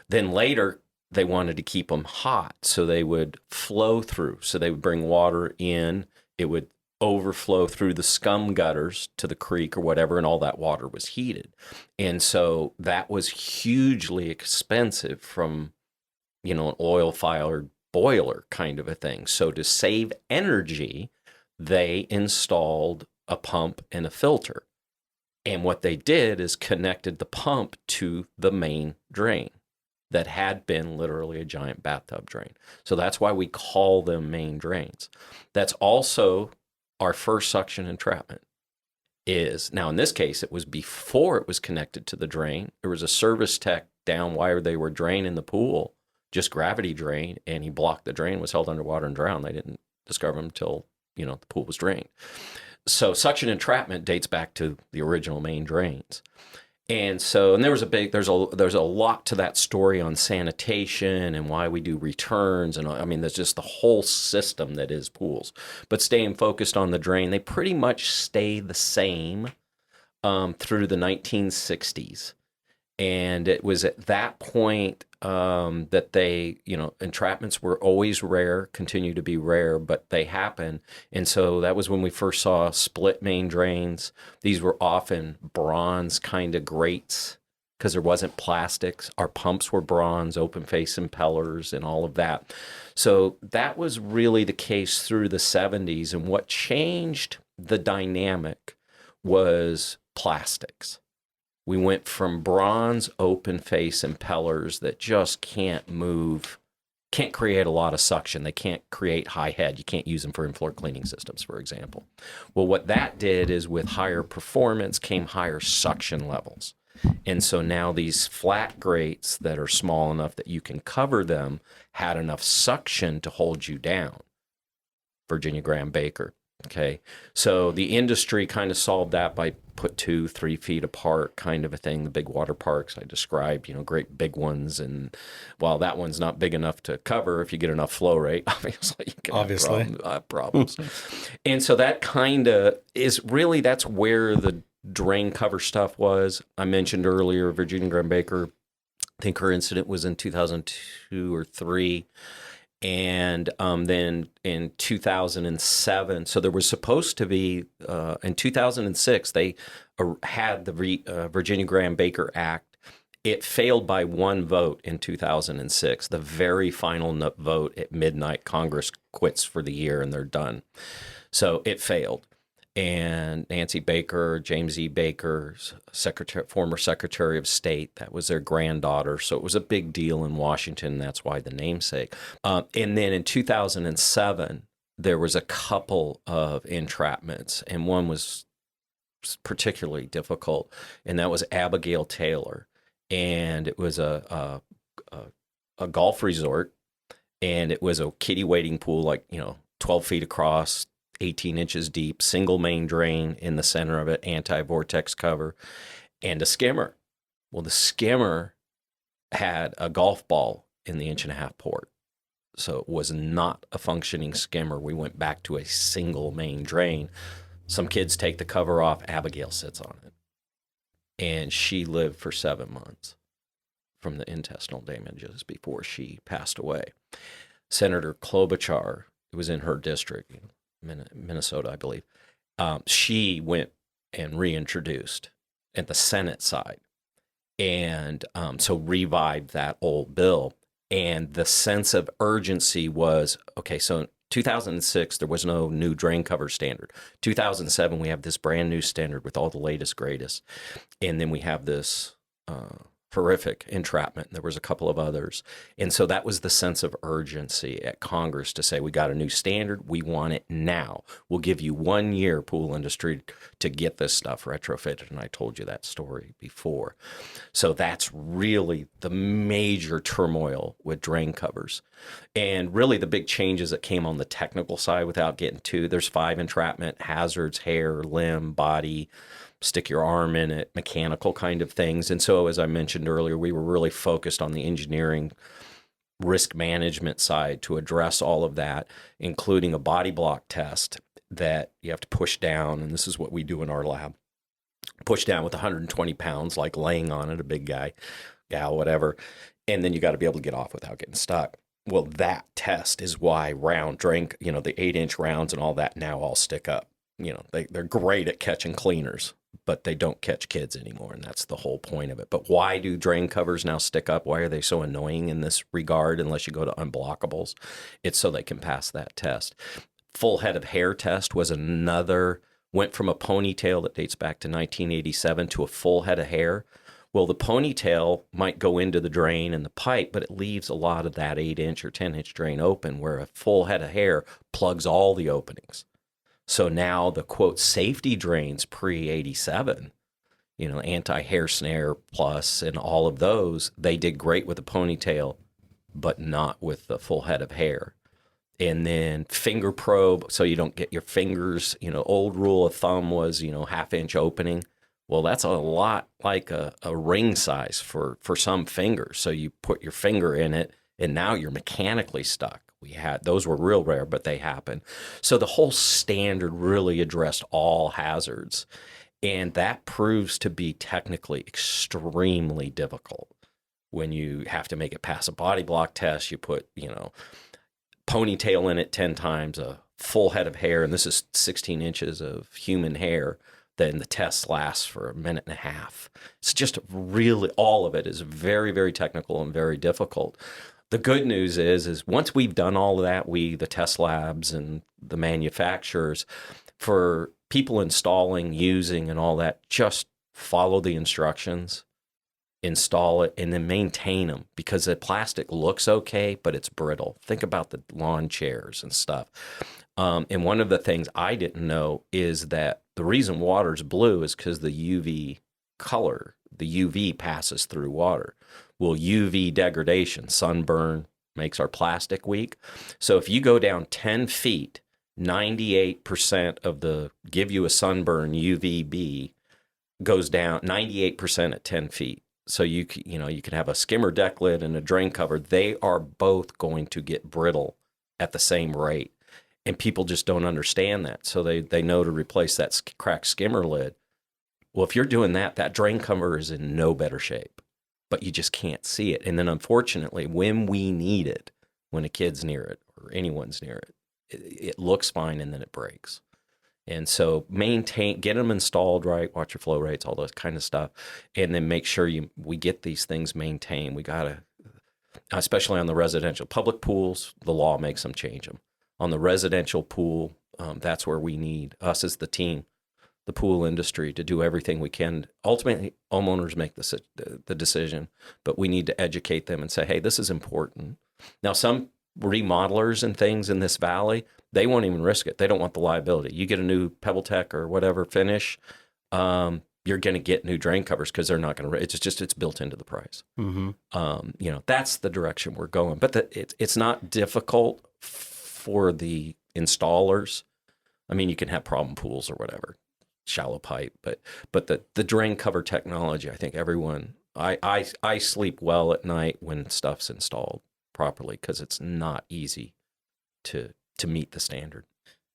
Then later, they wanted to keep them hot, so they would flow through. So they would bring water in, it would overflow through the scum gutters to the creek or whatever, and all that water was heated. And so that was hugely expensive from, an oil-fired boiler kind of a thing. So to save energy, they installed a pump and a filter. And what they did is connected the pump to the main drain that had been literally a giant bathtub drain. So that's why we call them main drains. That's also our first suction entrapment. Now in this case, it was before it was connected to the drain. There was a service tech down while they were draining the pool, just gravity drain, and he blocked the drain, was held underwater and drowned. They didn't discover him until, the pool was drained. So suction entrapment dates back to the original main drains. And there's a lot to that story on sanitation and why we do returns. And there's just the whole system that is pools. But staying focused on the drain, they pretty much stay the same through the 1960s. And it was at that point that they, entrapments were always rare, continue to be rare, but they happen. And so that was when we first saw split main drains. These were often bronze kind of grates because there wasn't plastics. Our pumps were bronze, open face impellers, and all of that. So that was really the case through the 70s. And what changed the dynamic was plastics. We went from bronze open face impellers that just can't move, can't create a lot of suction. They can't create high head. You can't use them for in-floor cleaning systems, for example. Well, what that did is with higher performance came higher suction levels. And so now these flat grates that are small enough that you can cover them had enough suction to hold you down. Virginia Graham Baker, Okay, so the industry kind of solved that by put 2-3 feet apart, kind of a thing. The big water parks I described, great big ones, and while that one's not big enough to cover, if you get enough flow rate, obviously you can have problems. And so that kind of is really, that's where the drain cover stuff was. I mentioned earlier Virginia Graham Baker. I think her incident was in 2002 or 3. And then in 2007, so there was supposed to be, in 2006, they had the Virginia Graham Baker Act. It failed by one vote in 2006. The very final vote at midnight, Congress quits for the year and they're done. So it failed. And Nancy Baker, James E. Baker's former Secretary of State, that was their granddaughter. So it was a big deal in Washington. That's why the namesake. And then in 2007, there was a couple of entrapments, and one was particularly difficult, and that was Abigail Taylor. And it was a golf resort, and it was a kiddie wading pool, 12 feet across, 18 inches deep, single main drain in the center of it, anti-vortex cover, and a skimmer. Well, the skimmer had a golf ball in the 1.5-inch port. So it was not a functioning skimmer. We went back to a single main drain. Some kids take the cover off. Abigail sits on it. And she lived for 7 months from the intestinal damages before she passed away. Senator Klobuchar, it was in her district, Minnesota, I believe. She went and reintroduced at the Senate side, and so revived that old bill. And the sense of urgency was, okay, so in 2006, there was no new drain cover standard. 2007, we have this brand new standard with all the latest, greatest. And then we have this horrific entrapment. There was a couple of others. And so that was the sense of urgency at Congress to say, we got a new standard. We want it now. We'll give you 1 year, pool industry, to get this stuff retrofitted. And I told you that story before. So that's really the major turmoil with drain covers. And really the big changes that came on the technical side, without getting to, there's 5 entrapment hazards: hair, limb, body, stick your arm in it, mechanical kind of things. And so, as I mentioned earlier, we were really focused on the engineering risk management side to address all of that, including a body block test that you have to push down. And this is what we do in our lab. Push down with 120 pounds, like laying on it, a big guy, gal, whatever. And then you got to be able to get off without getting stuck. Well, that test is why round drain, the 8-inch rounds and all that now all stick up. They're great at catching cleaners, but they don't catch kids anymore, and that's the whole point of it. But why do drain covers now stick up? Why are they so annoying in this regard unless you go to unblockables? It's so they can pass that test. Full head of hair test was another, went from a ponytail that dates back to 1987 to a full head of hair. Well, the ponytail might go into the drain and the pipe, but it leaves a lot of that 8-inch or 10-inch drain open, where a full head of hair plugs all the openings. So now the, quote, safety drains pre-87, anti-hair snare plus and all of those, they did great with a ponytail, but not with the full head of hair. And then finger probe, so you don't get your fingers, old rule of thumb was, 1/2-inch opening. Well, that's a lot like a ring size for some fingers. So you put your finger in it, and now you're mechanically stuck. Those were real rare, but they happen. So the whole standard really addressed all hazards. And that proves to be technically extremely difficult. When you have to make it pass a body block test, you put, ponytail in it 10 times, a full head of hair, and this is 16 inches of human hair, then the test lasts for 1.5 minutes. It's just really, all of it is very, very technical and very difficult. The good news is once we've done all of that, the test labs and the manufacturers, for people installing, using, and all that, just follow the instructions, install it, and then maintain them, because the plastic looks okay, but it's brittle. Think about the lawn chairs and stuff. And one of the things I didn't know is that the reason water's blue is because the UV color, the UV passes through water. Well, UV degradation, sunburn, makes our plastic weak. So if you go down 10 feet 98% of the give you a sunburn UVB goes down 98% at 10 feet. So you can have a skimmer deck lid and a drain cover. They are both going to get brittle at the same rate. And people just don't understand that. So they know to replace that cracked skimmer lid. Well, if you're doing that, that drain cover is in no better shape, but you just can't see it. And then unfortunately, when we need it, when a kid's near it or anyone's near it, it looks fine and then it breaks. And so get them installed right, watch your flow rates, all those kind of stuff, and then make sure we get these things maintained. We got to, especially on the residential public pools, the law makes them change them. On the residential pool, that's where we need us as the team, the pool industry, to do everything we can. Ultimately, homeowners make the decision, but we need to educate them and say, hey, this is important. Now, some remodelers and things in this valley, they won't even risk it. They don't want the liability. You get a new PebbleTech or whatever finish, you're going to get new drain covers because they're not going to. It's built into the price. Mm-hmm. That's the direction we're going. But it's not difficult for the installers. I mean, you can have problem pools or whatever, shallow pipe, but the drain cover technology, I think everyone. I sleep well at night when stuff's installed properly because it's not easy to meet the standard.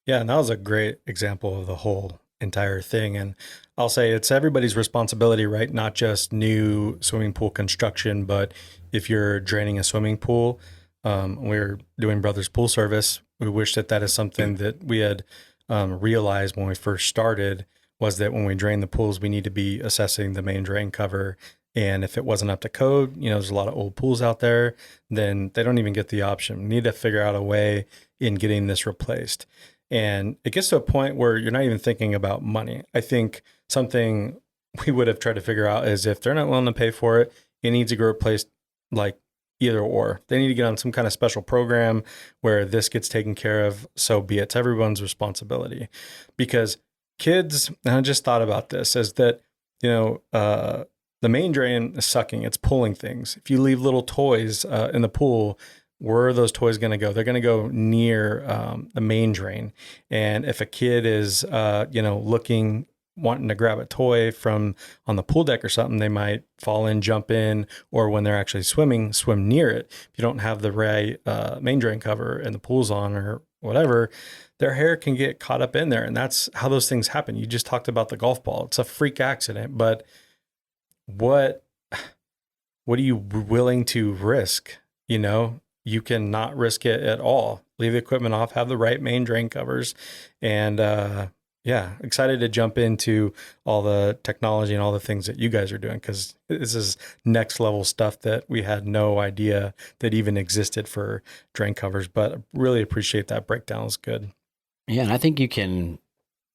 Yeah, and that was a great example of the whole entire thing. And I'll say it's everybody's responsibility, right? Not just new swimming pool construction, but if you're draining a swimming pool, we're doing Brothers Pool Service. We wish that is something that we had realized when we first started, was that when we drain the pools, we need to be assessing the main drain cover. And if it wasn't up to code, there's a lot of old pools out there, then they don't even get the option. We need to figure out a way in getting this replaced. And it gets to a point where you're not even thinking about money. I think something we would have tried to figure out is if they're not willing to pay for it, it needs to get replaced like either or. They need to get on some kind of special program where this gets taken care of. So be it. It's everyone's responsibility. Because kids, and I just thought about this, is that, the main drain is sucking. It's pulling things. If you leave little toys in the pool, where are those toys going to go? They're going to go near the main drain. And if a kid is, wanting to grab a toy from on the pool deck or something, they might fall in, jump in, or when they're actually swimming, swim near it. If you don't have the right main drain cover and the pool's on or whatever, their hair can get caught up in there. And that's how those things happen. You just talked about the golf ball. It's a freak accident, but what are you willing to risk? You can not risk it at all. Leave the equipment off, have the right main drain covers. And excited to jump into all the technology and all the things that you guys are doing, because this is next level stuff that we had no idea that even existed for drain covers. But really appreciate that breakdown. It was good. Yeah, and I think you can,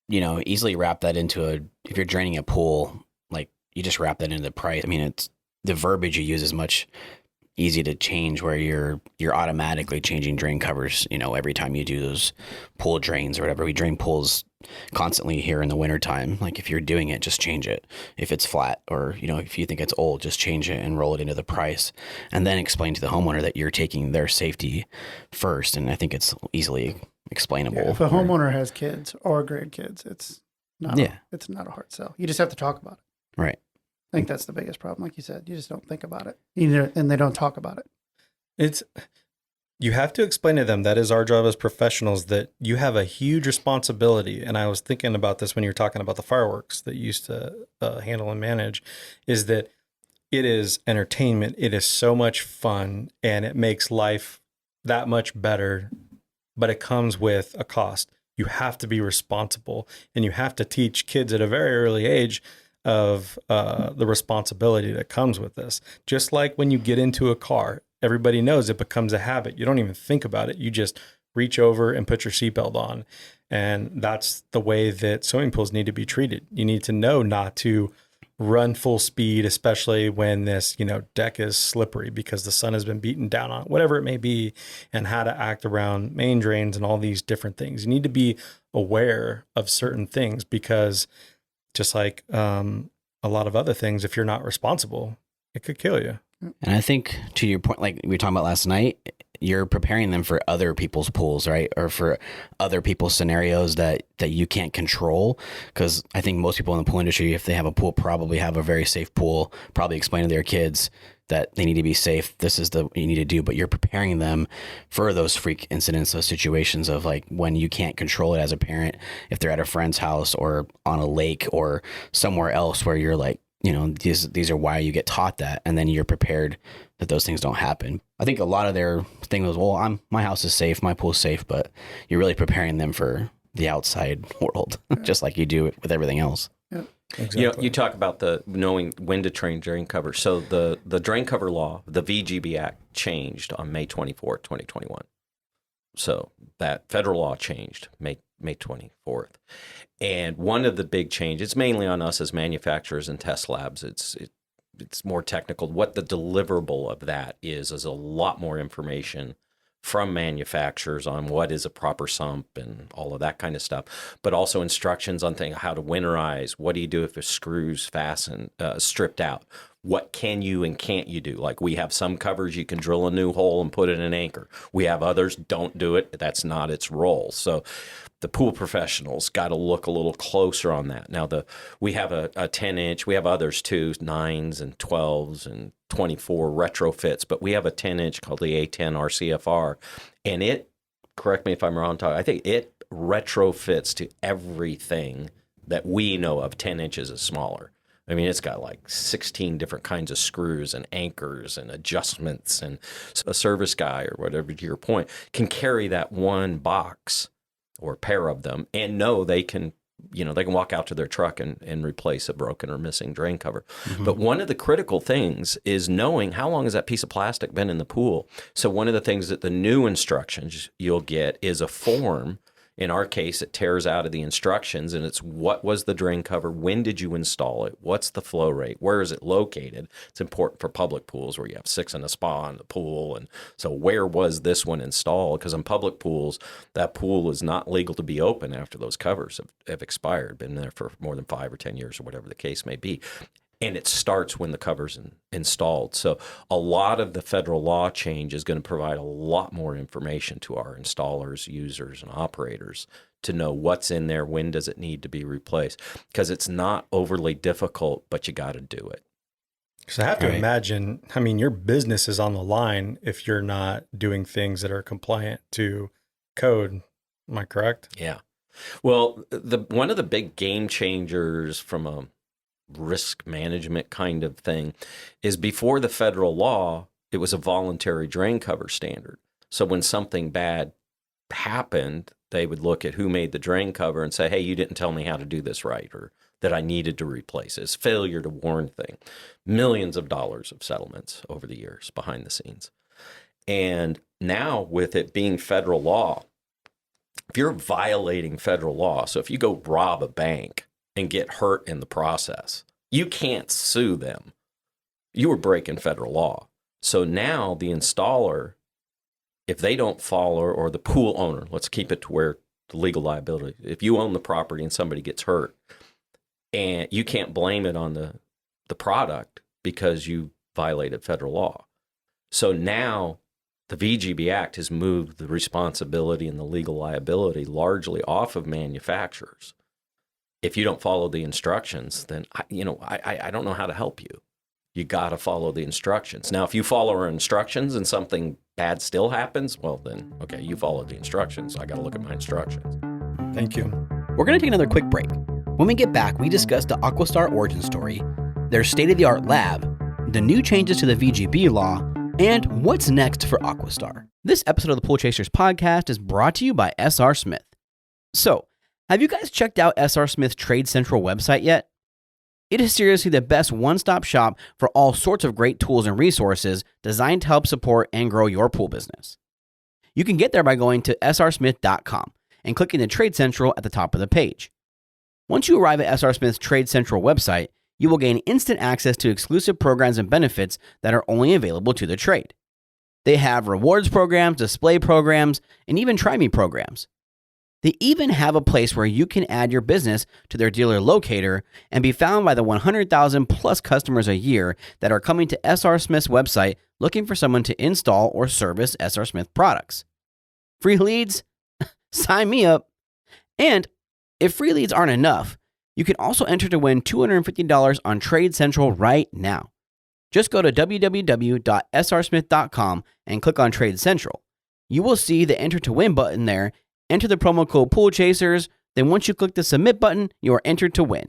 easily wrap that into if you're draining a pool, like you just wrap that into the price. I mean, it's the verbiage you use is much easy to change, where you're automatically changing drain covers, every time you do those pool drains or whatever. We drain pools constantly here in the wintertime. Like if you're doing it, just change it. If it's flat or, if you think it's old, just change it and roll it into the price, and then explain to the homeowner that you're taking their safety first. And I think it's easily explainable. Yeah, if a homeowner has kids or grandkids, it's not a hard sell. You just have to talk about it. Right. I think that's the biggest problem. Like you said, you just don't think about it and they don't talk about it. You have to explain to them, that is our job as professionals, that you have a huge responsibility. And I was thinking about this when you were talking about the fireworks that you used to handle and manage, is that it is entertainment. It is so much fun and it makes life that much better, but it comes with a cost. You have to be responsible, and you have to teach kids at a very early age of the responsibility that comes with this. Just like when you get into a car, everybody knows it becomes a habit. You don't even think about it. You just reach over and put your seatbelt on. And that's the way that swimming pools need to be treated. You need to know not to run full speed, especially when this, deck is slippery because the sun has been beaten down on it, whatever it may be, and how to act around main drains and all these different things. You need to be aware of certain things, because just like a lot of other things, if you're not responsible, it could kill you. And I think, to your point, like we were talking about last night, you're preparing them for other people's pools, right? Or for other people's scenarios that you can't control. Because I think most people in the pool industry, if they have a pool, probably have a very safe pool, probably explain to their kids that they need to be safe. This is what you need to do, but you're preparing them for those freak incidents, those situations of like when you can't control it as a parent, if they're at a friend's house or on a lake or somewhere else where you're like, these are why you get taught that. And then you're prepared that those things don't happen. I think a lot of their thing was, well, my house is safe, my pool's safe, but you're really preparing them for the outside world, just like you do with everything else. Yeah. Exactly. You talk about the knowing when to train drain cover. So the drain cover law, the VGB Act, changed on May 24th, 2021. So that federal law changed May 24th. And one of the big changes, mainly on us as manufacturers and test labs, it's more technical. What the deliverable of that is a lot more information from manufacturers on what is a proper sump and all of that kind of stuff, but also instructions on how to winterize. What do you do if a screw's fastened, stripped out? What can you and can't you do? Like we have some covers you can drill a new hole and put in an anchor. We have others, don't do it. That's not its role. So the pool professionals got to look a little closer on that. Now we have a 10-inch. We have others too, 9s and 12s and 24 retrofits, but we have a 10-inch called the A10 RCFR, and it, correct me if I'm wrong, Todd, I think it retrofits to everything that we know of 10 inches is smaller. I mean, it's got like 16 different kinds of screws and anchors and adjustments, and a service guy or whatever, to your point, can carry that one box or pair of them and know they can walk out to their truck and replace a broken or missing drain cover. Mm-hmm. But one of the critical things is knowing how long has that piece of plastic been in the pool. So one of the things that the new instructions you'll get is a form. In our case, it tears out of the instructions, and it's what was the drain cover, when did you install it, what's the flow rate, where is it located. It's important for public pools where you have 6 in a spa in the pool, and so where was this one installed? Because in public pools, that pool is not legal to be open after those covers have expired, been there for more than 5 or 10 years or whatever the case may be. And it starts when the cover's installed. So a lot of the federal law change is going to provide a lot more information to our installers, users, and operators to know what's in there, when does it need to be replaced. Because it's not overly difficult, but you got to do it. So I have to imagine, I mean, your business is on the line if you're not doing things that are compliant to code. Am I correct? Yeah. Well, one of the big game changers from a risk management kind of thing is before the federal law, it was a voluntary drain cover standard. So when something bad happened, they would look at who made the drain cover and say, hey, you didn't tell me how to do this right, or that I needed to replace it. It's failure to warn thing. Millions of dollars of settlements over the years behind the scenes. And now with it being federal law, if you're violating federal law, so if you go rob a bank and get hurt in the process, you can't sue them. You were breaking federal law. So now the installer, if they don't follow, or the pool owner, let's keep it to where the legal liability, if you own the property and somebody gets hurt, and you can't blame it on the product because you violated federal law. So now the VGB Act has moved the responsibility and the legal liability largely off of manufacturers. If you don't follow the instructions, then I don't know how to help you. You got to follow the instructions. Now, if you follow our instructions and something bad still happens, well, then, okay, you followed the instructions. I got to look at my instructions. Thank you. We're going to take another quick break. When we get back, we discuss the AquaStar origin story, their state-of-the-art lab, the new changes to the VGB law, and what's next for AquaStar. This episode of the Pool Chasers podcast is brought to you by SR Smith. So, have you guys checked out SR Smith's Trade Central website yet? It is seriously the best one-stop shop for all sorts of great tools and resources designed to help support and grow your pool business. You can get there by going to srsmith.com and clicking the Trade Central at the top of the page. Once you arrive at SR Smith's Trade Central website, you will gain instant access to exclusive programs and benefits that are only available to the trade. They have rewards programs, display programs, and even try me programs. They even have a place where you can add your business to their dealer locator and be found by the 100,000 plus customers a year that are coming to SR Smith's website looking for someone to install or service SR Smith products. Free leads? Sign me up. And if free leads aren't enough, you can also enter to win $250 on Trade Central right now. Just go to www.srsmith.com and click on Trade Central. You will see the Enter to Win button there. Enter the promo code Pool Chasers. Then once you click the Submit button, you are entered to win.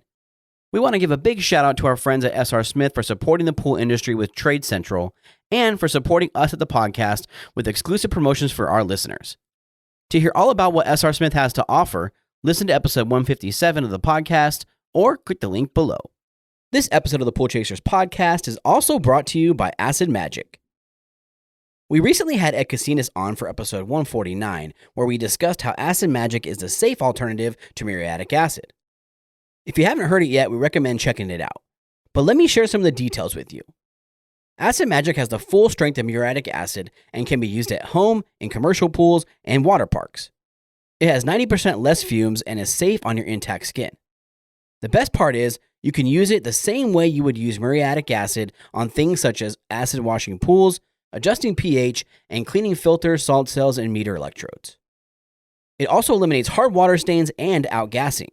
We want to give a big shout out to our friends at SR Smith for supporting the pool industry with Trade Central and for supporting us at the podcast with exclusive promotions for our listeners. To hear all about what SR Smith has to offer, listen to episode 157 of the podcast or click the link below. This episode of the Pool Chasers podcast is also brought to you by Acid Magic. We recently had Ed Casinas on for episode 149, where we discussed how Acid Magic is the safe alternative to muriatic acid. If you haven't heard it yet, we recommend checking it out. But let me share some of the details with you. Acid Magic has the full strength of muriatic acid and can be used at home, in commercial pools, and water parks. It has 90% less fumes and is safe on your intact skin. The best part is, you can use it the same way you would use muriatic acid on things such as acid washing pools, adjusting pH, and cleaning filters, salt cells, and meter electrodes. It also eliminates hard water stains and outgassing.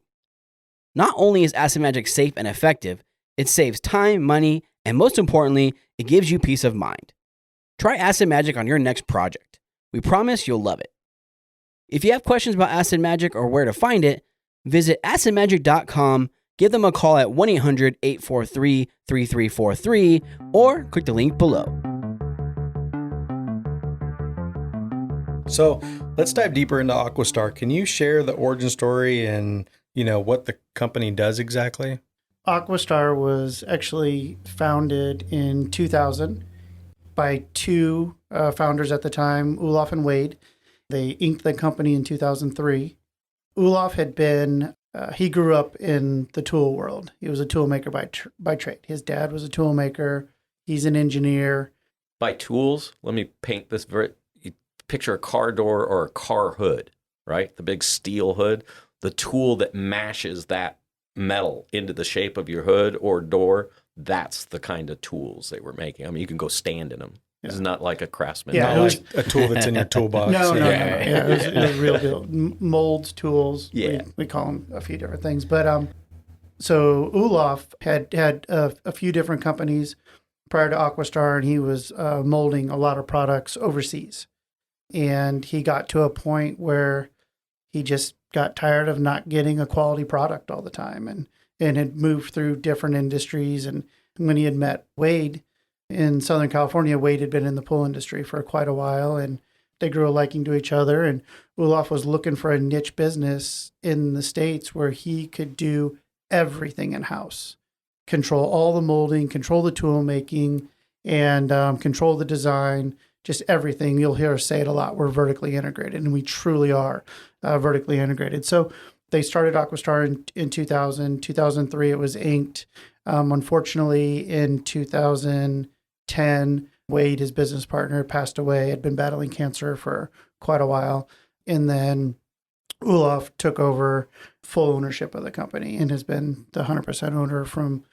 Not only is Acid Magic safe and effective, it saves time, money, and most importantly, it gives you peace of mind. Try Acid Magic on your next project. We promise you'll love it. If you have questions about Acid Magic or where to find it, visit acidmagic.com, give them a call at 1-800-843-3343, or click the link below. So let's dive deeper into AquaStar. Can you share the origin story and, what the company does exactly? AquaStar was actually founded in 2000 by two founders at the time, Olaf and Wade. They inked the company in 2003. Olaf had been, he grew up in the tool world. He was a tool maker by trade. His dad was a tool maker. He's an engineer. By tools, let me paint this picture a car door or a car hood, right? The big steel hood, the tool that mashes that metal into the shape of your hood or door, that's the kind of tools they were making. I mean, you can go stand in them. Yeah. It's not like a Craftsman. Yeah, not like a tool that's in your toolbox. No. Yeah, it was real deal. Molds, tools. Yeah. We call them a few different things. But so Olaf had a few different companies prior to AquaStar, and he was molding a lot of products overseas. And he got to a point where he just got tired of not getting a quality product all the time and had moved through different industries. And when he had met Wade in Southern California, Wade had been in the pool industry for quite a while, and they grew a liking to each other. And Olaf was looking for a niche business in the States where he could do everything in-house, control all the molding, control the tool making, and control the design. Just everything. You'll hear us say it a lot. We're vertically integrated, and we truly are vertically integrated. So they started AquaStar in 2000. 2003, it was inked. Unfortunately, in 2010, Wade, his business partner, passed away, had been battling cancer for quite a while. And then Olaf took over full ownership of the company and has been the 100% owner from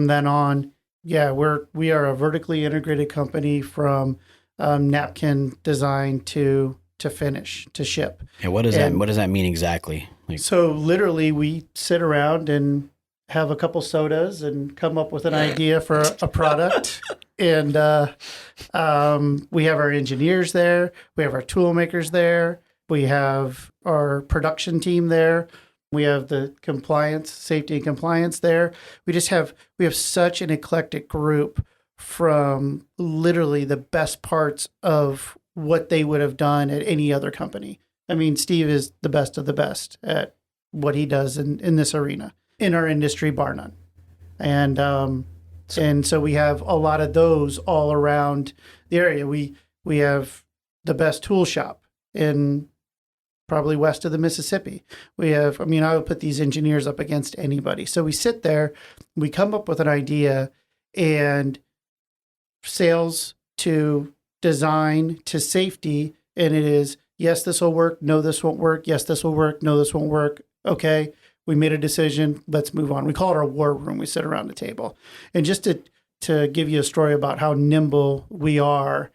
then on. Yeah, we are a vertically integrated company from napkin design to finish, to ship. And what does that mean exactly? So literally we sit around and have a couple sodas and come up with an idea for a product. And we have our engineers there. We have our tool makers there. We have our production team there. We have the safety and compliance there. We have such an eclectic group from literally the best parts of what they would have done at any other company. I mean, Steve is the best of the best at what he does in this arena, in our industry, bar none. And so we have a lot of those all around the area. We have the best tool shop in probably west of the Mississippi. I would put these engineers up against anybody. So we sit there, we come up with an idea, and sales to design to safety, and it is yes, this will work. No, this won't work. Yes, this will work. No, this won't work. Okay, we made a decision. Let's move on. We call it our war room. We sit around the table. And just to give you a story about how nimble we are,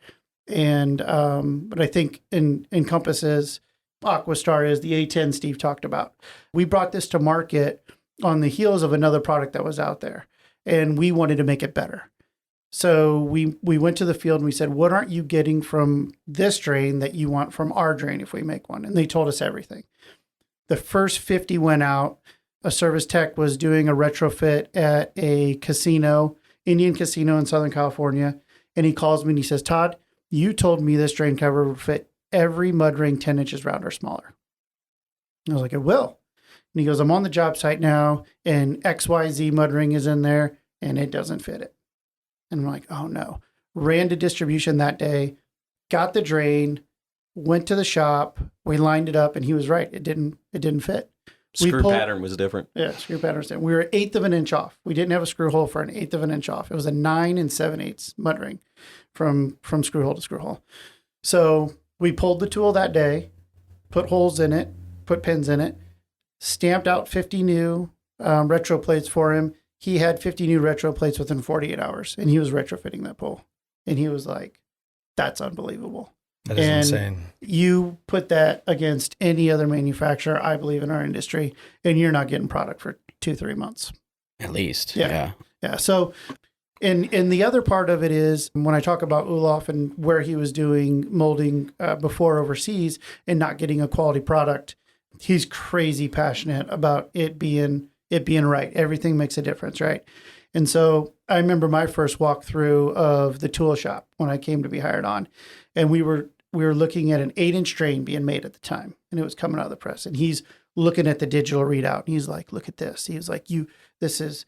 and but I think encompasses AquaStar is the A10 Steve talked about. We brought this to market on the heels of another product that was out there, and we wanted to make it better. So we went to the field and we said, what aren't you getting from this drain that you want from our drain if we make one? And they told us everything. The first 50 went out. A service tech was doing a retrofit at a casino, Indian casino in Southern California. And he calls me and he says, Todd, you told me this drain cover would fit every mud ring 10 inches round or smaller. I was like, it will. And he goes, I'm on the job site now and XYZ mud ring is in there and it doesn't fit it. And I'm like, oh no. Ran to distribution that day, got the drain, went to the shop, we lined it up, and he was right. It didn't fit. Screw pattern was different. Yeah, screw pattern was different. We were 1/8 of an inch off. We didn't have a screw hole for an 1/8 of an inch off. It was a 9 7/8 mud ring from screw hole to screw hole. So we pulled the tool that day, put holes in it, put pins in it, stamped out 50 new retro plates for him. He had 50 new retro plates within 48 hours, and he was retrofitting that pool. And he was like, that's unbelievable. That is insane. You put that against any other manufacturer, I believe, in our industry, and you're not getting product for 2-3 months. At least. Yeah. So, and the other part of it is when I talk about Olaf and where he was doing molding before overseas and not getting a quality product, he's crazy passionate about it being right. Everything makes a difference, right? And so I remember my first walkthrough of the tool shop when I came to be hired on, and we were looking at an 8-inch drain being made at the time, and it was coming out of the press. And he's looking at the digital readout, and he's like, "Look at this." He was like, this is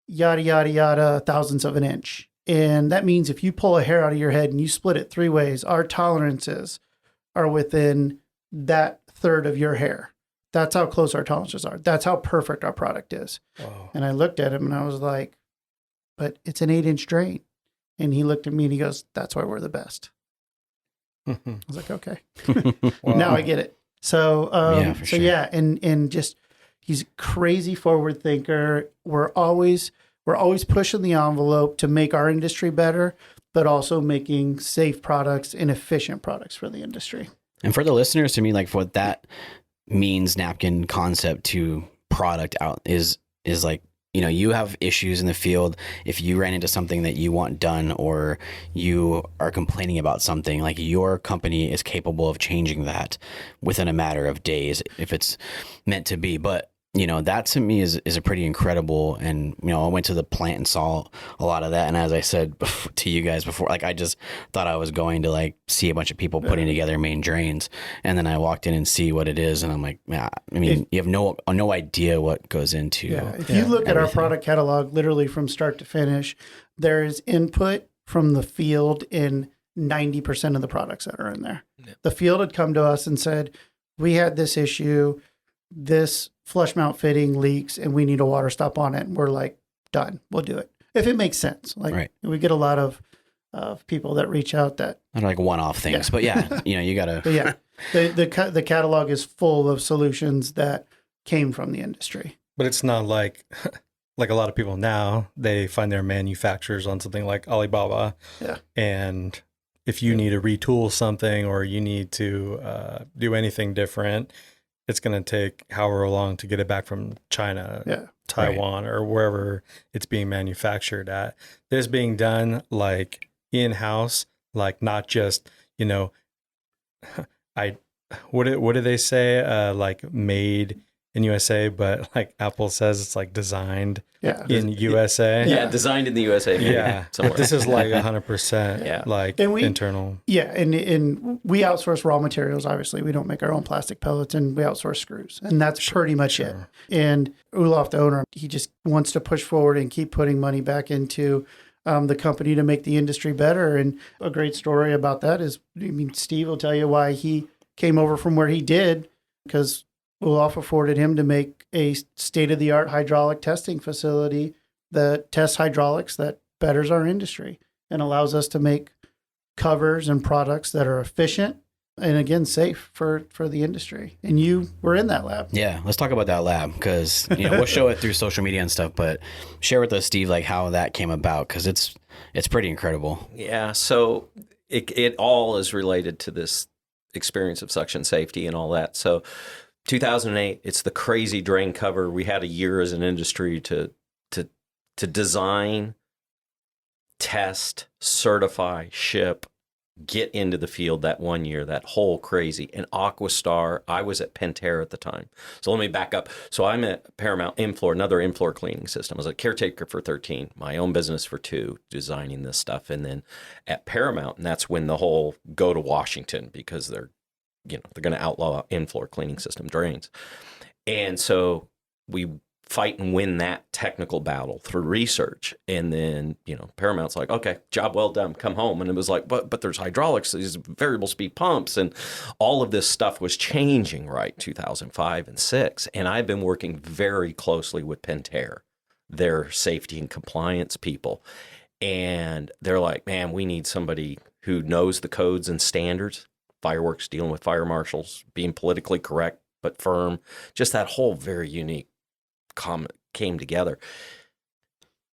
yada yada yada thousandths of an inch, and that means if you pull a hair out of your head and you split it 3 ways, our tolerances are within that third of your hair. That's how close our tolerances are. That's how perfect our product is. Wow. And I looked at him and I was like, but it's an 8-inch drain. And he looked at me and he goes, that's why we're the best. I was like, okay. Wow. Now I get it. So, sure. Yeah. And just, he's a crazy forward thinker. We're always pushing the envelope to make our industry better, but also making safe products and efficient products for the industry. And for the listeners, to me, like what that means napkin concept to product out is like, you know, you have issues in the field. If you ran into something that you want done or you are complaining about something, like your company is capable of changing that within a matter of days if it's meant to be. But you know, that to me is a pretty incredible. And, you know, I went to the plant and saw a lot of that. And as I said to you guys before, like, I just thought I was going to like see a bunch of people putting together main drains. And then I walked in and see what it is. And I'm like, yeah, I mean, you have no idea what goes into. Yeah. If you look at our product catalog, literally from start to finish, there is input from the field in 90% of the products that are in there. Yeah. The field had come to us and said, we had this issue, this flush mount fitting leaks and we need a water stop on it. And we're like, done, we'll do it. If it makes sense. Like we get a lot of people that reach out that are like one-off things, but yeah, you know, you gotta, but yeah, the catalog is full of solutions that came from the industry. But it's not like a lot of people now, they find their manufacturers on something like Alibaba. Yeah. And if you need to retool something or you need to do anything different, it's going to take however long to get it back from China, Taiwan, or wherever it's being manufactured at. This being done like in-house, like not just, you know, what do they say? Like made in USA, but like Apple says it's like designed in USA. Yeah, designed in the USA. Yeah, but this is like 100% like internal. Yeah, and we outsource raw materials, obviously. We don't make our own plastic pellets, and we outsource screws. And that's pretty much it. And Olaf, the owner, he just wants to push forward and keep putting money back into the company to make the industry better. And a great story about that is, I mean, Steve will tell you why he came over from where he did, because Olaf afforded him to make a state-of-the-art hydraulic testing facility that tests hydraulics that betters our industry and allows us to make covers and products that are efficient, and again, safe for the industry. And you were in that lab. Yeah, let's talk about that lab because we'll show it through social media and stuff. But share with us, Steve, like how that came about because it's pretty incredible. Yeah, so it all is related to this experience of suction safety and all that. So 2008, it's the crazy drain cover. We had a year as an industry to design, test, certify, ship, get into the field that 1 year, that whole crazy. And AquaStar, I was at Pentair at the time. So let me back up. So I'm at Paramount in-floor, another in-floor cleaning system. I was a caretaker for 13, my own business for 2, designing this stuff. And then at Paramount, and that's when the whole go to Washington because they're going to outlaw in-floor cleaning system drains. And so we fight and win that technical battle through research. And then, Paramount's like, okay, job well done, come home. And it was like, but there's hydraulics, these variable speed pumps, and all of this stuff was changing, right, 2005 and 6. And I've been working very closely with Pentair, their safety and compliance people. And they're like, man, we need somebody who knows the codes and standards, fireworks, dealing with fire marshals, being politically correct but firm, just that whole very unique came together.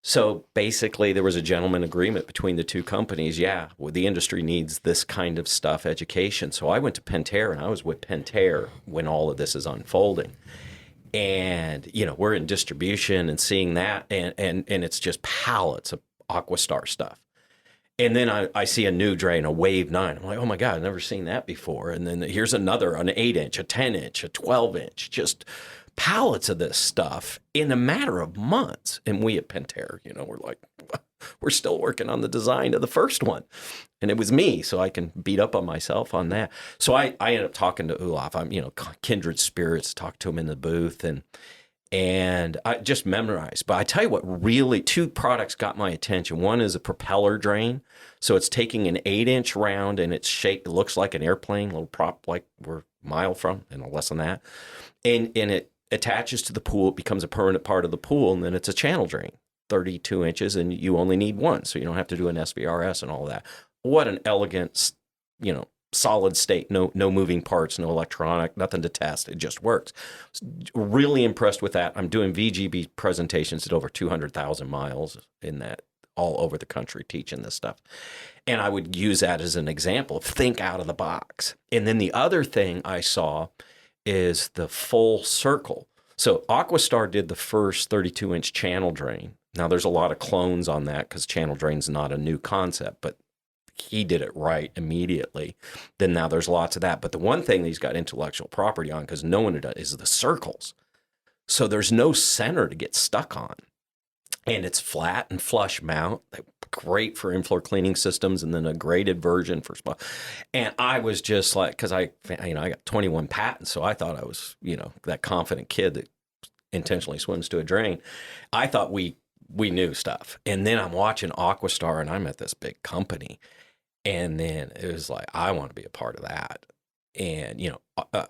So basically there was a gentleman agreement between the two companies. Yeah, well, the industry needs this kind of stuff, education. So I went to Pentair and I was with Pentair when all of this is unfolding. And, we're in distribution and seeing that and it's just pallets of AquaStar stuff. And then I see a new drain, a Wave 9. I'm like, oh my God, I've never seen that before. And then here's another, an 8-inch, a 10-inch, a 12-inch, just pallets of this stuff in a matter of months. And we at Pentair, we're like, we're still working on the design of the first one. And it was me, so I can beat up on myself on that. So I ended up talking to Olaf. I'm, kindred spirits, talked to him in the booth and I just memorized. But I tell you what, really, 2 products got my attention. One is a propeller drain. So it's taking an 8-inch round and it's shaped, it looks like an airplane, a little prop like we're a mile from, and less than that. And it attaches to the pool, it becomes a permanent part of the pool, and then it's a channel drain, 32 inches, and you only need one, so you don't have to do an SVRS and all that. What an elegant, solid state, no moving parts, no electronic, nothing to test. It just works. Really impressed with that. I'm doing VGB presentations at over 200,000 miles in that, all over the country teaching this stuff. And I would use that as an example of think out of the box. And then the other thing I saw is the full circle. So AquaStar did the first 32-inch channel drain. Now there's a lot of clones on that because channel drain's not a new concept, but he did it right immediately. Then now there's lots of that. But the one thing that he's got intellectual property on, because no one had done, is the circles. So there's no center to get stuck on. And it's flat and flush mount. Great for in-floor cleaning systems, and then a graded version for spa. And I was just like, because I got 21 patents, so I thought I was, that confident kid that intentionally swims to a drain. I thought we knew stuff. And then I'm watching AquaStar, and I'm at this big company. And then it was like, I want to be a part of that. And,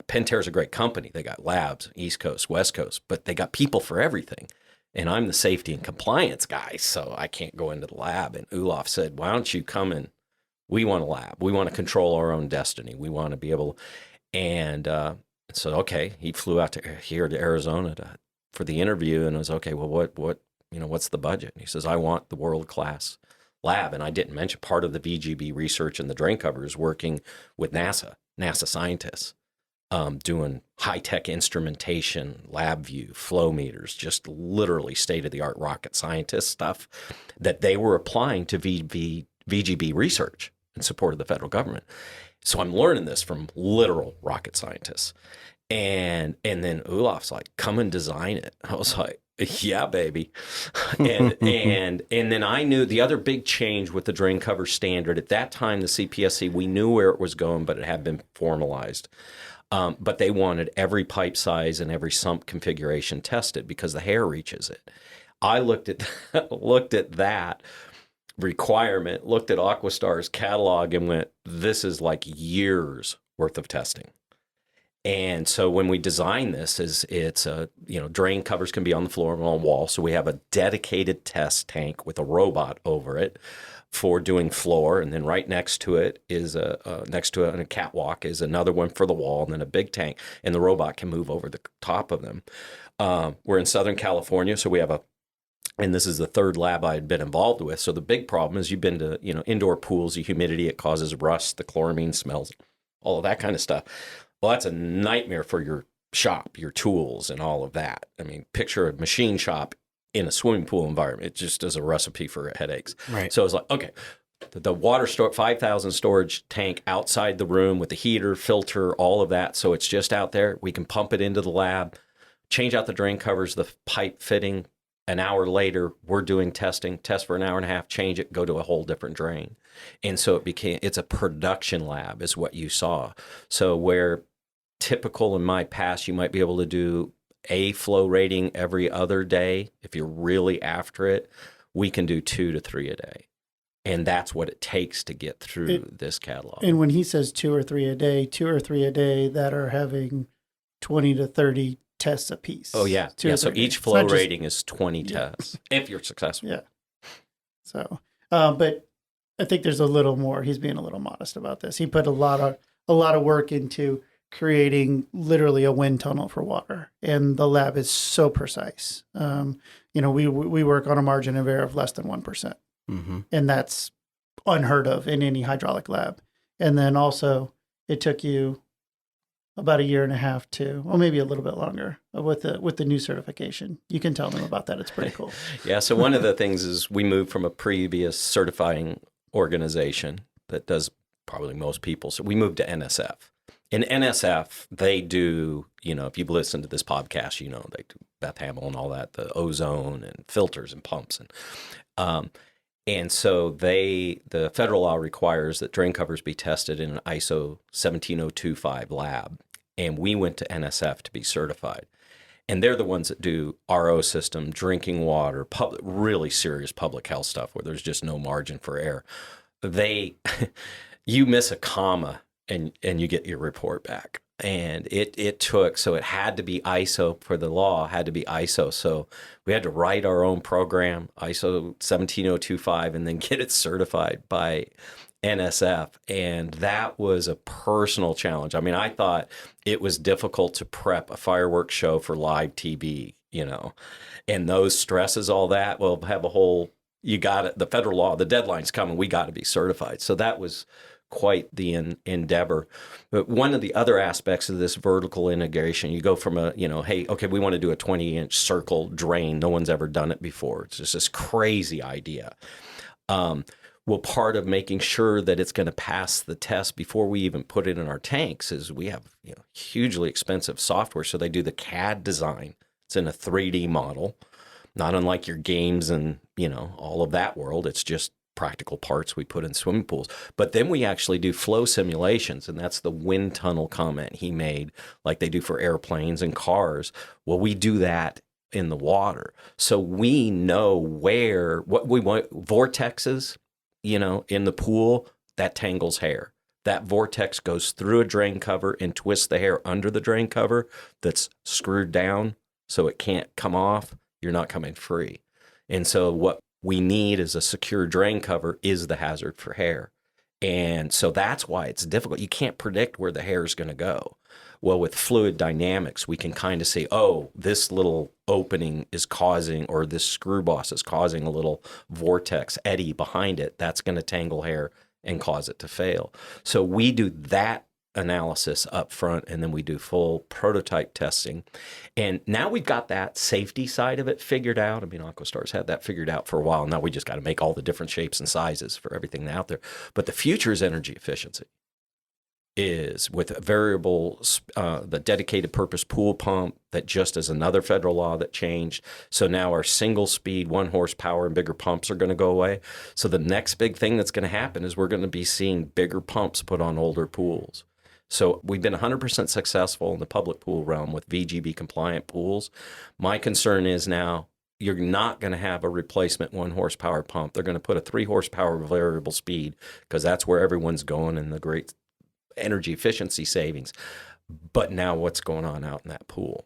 Pentair's a great company. They got labs, East Coast, West Coast, but they got people for everything. And I'm the safety and compliance guy, so I can't go into the lab. And Olaf said, why don't you come in? We want a lab. We want to control our own destiny. We want to be able, and so, okay, he flew out here to Arizona for the interview, and I was, okay, well, what's the budget? And he says, I want the world-class lab. And I didn't mention part of the VGB research and the drain cover is working with NASA scientists. Doing high-tech instrumentation, lab view, flow meters, just literally state-of-the-art rocket scientist stuff that they were applying to VGB research in support of the federal government. So I'm learning this from literal rocket scientists. And then Olaf's like, come and design it. I was like, yeah, baby. And then I knew the other big change with the drain cover standard at that time, the CPSC, we knew where it was going, but it had been formalized. But they wanted every pipe size and every sump configuration tested because the hair reaches it. I looked at that requirement, looked at AquaStar's catalog and went, this is like years worth of testing. And so when we design this, it's drain covers can be on the floor and on the wall. So we have a dedicated test tank with a robot over it. for doing floor, and then right next to it is a catwalk is another one for the wall, and then a big tank, and the robot can move over the top of them. We're in Southern California, so we have and this is the third lab I had been involved with. So the big problem is you've been to, indoor pools, the humidity, it causes rust, the chloramine smells, all of that kind of stuff. Well, that's a nightmare for your shop, your tools, and all of that. I mean, picture a machine shop in a swimming pool environment. It just is a recipe for headaches. Right. So it's like, okay, the water store, 5,000 storage tank outside the room with the heater, filter, all of that. So it's just out there. We can pump it into the lab, change out the drain covers, the pipe fitting. An hour later, we're doing testing, test for an hour and a half, change it, go to a whole different drain. And so it's a production lab is what you saw. So where typical in my past, you might be able to do a flow rating every other day. If you're really after it, we can do 2 to 3 a day. And that's what it takes to get through this catalog. And when he says 2 or 3 a day, 2 or 3 a day that are having 20 to 30 tests a piece. Oh, yeah. So each flow rating is 20 tests if you're successful. Yeah. So, but I think there's a little more. He's being a little modest about this. He put a lot of work into creating literally a wind tunnel for water, and the lab is so precise. We work on a margin of error of less than 1%, and that's unheard of in any hydraulic lab. And then also, it took you about 1.5 years to, well, maybe a little bit longer with the new certification. You can tell them about that. It's pretty cool. Yeah. So one of the things is we moved from a previous certifying organization that does probably most people. So we moved to NSF. In NSF, they do, if you've listened to this podcast, they do Beth Hamill and all that, the ozone and filters and pumps. And so the federal law requires that drain covers be tested in an ISO 17025 lab. And we went to NSF to be certified. And they're the ones that do RO system, drinking water, really serious public health stuff where there's just no margin for error. You miss a comma and you get your report back. And it took, so it had to be ISO for the law, had to be ISO. So we had to write our own program, ISO 17025, and then get it certified by NSF. And that was a personal challenge. I mean, I thought it was difficult to prep a fireworks show for live TV, and those stresses, all that, well, have a whole, you got it, the federal law, the deadline's coming, we got to be certified. So that was quite the endeavor. But one of the other aspects of this vertical integration, you go from hey, okay, we want to do a 20-inch circle drain. No one's ever done it before. It's just this crazy idea. Well, part of making sure that it's going to pass the test before we even put it in our tanks is we have hugely expensive software. So they do the CAD design. It's in a 3D model, not unlike your games and, all of that world. It's just practical parts we put in swimming pools. But then we actually do flow simulations, and that's the wind tunnel comment he made, like they do for airplanes and cars. Well, we do that in the water. So we know what we want, vortexes, in the pool, that tangles hair. That vortex goes through a drain cover and twists the hair under the drain cover that's screwed down so it can't come off. You're not coming free. And so what we need is a secure drain cover is the hazard for hair. And so that's why it's difficult. You can't predict where the hair is going to go. Well, with fluid dynamics, we can kind of say, oh, this little opening is causing, or this screw boss is causing a little vortex eddy behind it. That's going to tangle hair and cause it to fail. So we do that analysis up front, and then we do full prototype testing. And now we've got that safety side of it figured out. I mean, AquaStar's had that figured out for a while. Now we just got to make all the different shapes and sizes for everything out there. But the future is energy efficiency. Is with variable, the dedicated purpose pool pump that just is another federal law that changed. So now our single speed, 1 horsepower and bigger pumps are going to go away. So the next big thing that's going to happen is we're going to be seeing bigger pumps put on older pools. So we've been 100% successful in the public pool realm with VGB compliant pools. My concern is now you're not going to have a replacement 1 horsepower pump. They're going to put a 3 horsepower variable speed because that's where everyone's going and the great energy efficiency savings. But now what's going on out in that pool?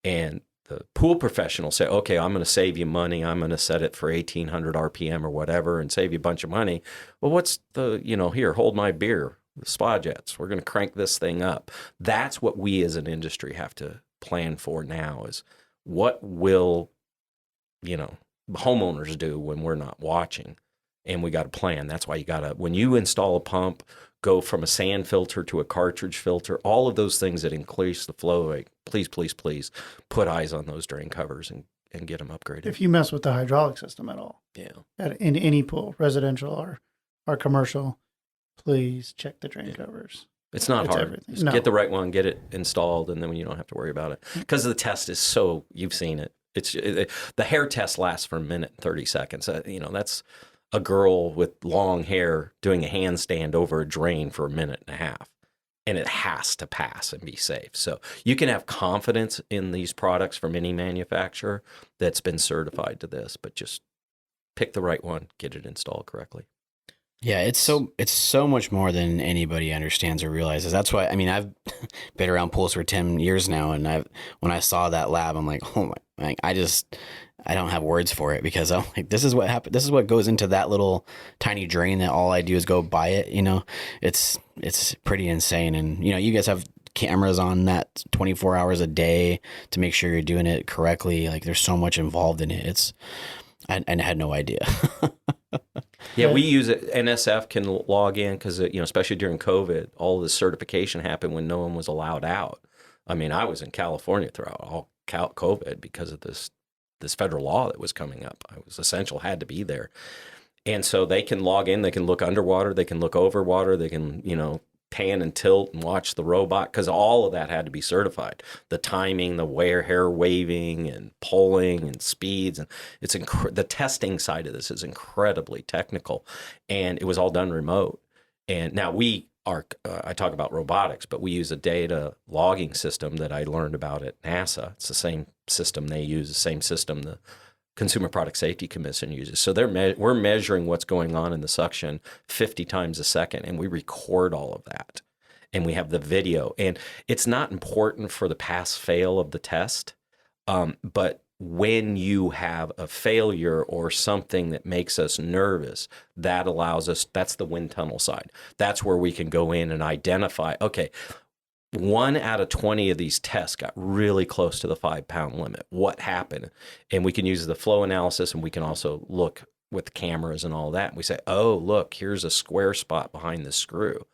And the pool professionals say, okay, I'm going to save you money. I'm going to set it for 1,800 RPM or whatever and save you a bunch of money. Well, what's the, here, hold my beer, the spa jets. We're going to crank this thing up. That's what we as an industry have to plan for now is what will, homeowners do when we're not watching. And we got to plan. That's why you got to, when you install a pump, go from a sand filter to a cartridge filter, all of those things that increase the flow rate, please put eyes on those drain covers and get them upgraded. If you mess with the hydraulic system at all, in any pool, residential or commercial, please check the drain covers. It's not hard. Everything. Just get the right one, get it installed, and then you don't have to worry about it. Because the test is you've seen it. The hair test lasts for a minute and 30 seconds. That's a girl with long hair doing a handstand over a drain for a minute and a half. And it has to pass and be safe. So you can have confidence in these products from any manufacturer that's been certified to this, but just pick the right one, get it installed correctly. Yeah, it's so much more than anybody understands or realizes. That's why, I've been around pools for 10 years now, and when I saw that lab, I'm like, oh my, I don't have words for it, because I'm like, this is what happened. This is what goes into that little tiny drain that all I do is go buy it. It's pretty insane. And, you guys have cameras on that 24 hours a day to make sure you're doing it correctly. Like, there's so much involved in it. I had no idea. Yeah, we use it. NSF can log in because, especially during COVID, all the certification happened when no one was allowed out. I was in California throughout all COVID because of this federal law that was coming up. I was essential, had to be there. And so they can log in, they can look underwater, they can look over water, they can, pan and tilt and watch the robot, because all of that had to be certified. The timing, the hair waving and pulling and speeds. And it's the testing side of this is incredibly technical. And it was all done remote. And now I talk about robotics, but we use a data logging system that I learned about at NASA. It's the same system they use, the same system the Consumer Product Safety Commission uses. So we're measuring what's going on in the suction 50 times a second, and we record all of that. And we have the video. And it's not important for the pass-fail of the test, but when you have a failure or something that makes us nervous, that allows us, that's the wind tunnel side. That's where we can go in and identify, okay, 1 out of 20 of these tests got really close to the 5-pound limit. What happened? And we can use the flow analysis, and we can also look with cameras and all that. And we say, oh, look, here's a square spot behind the screw.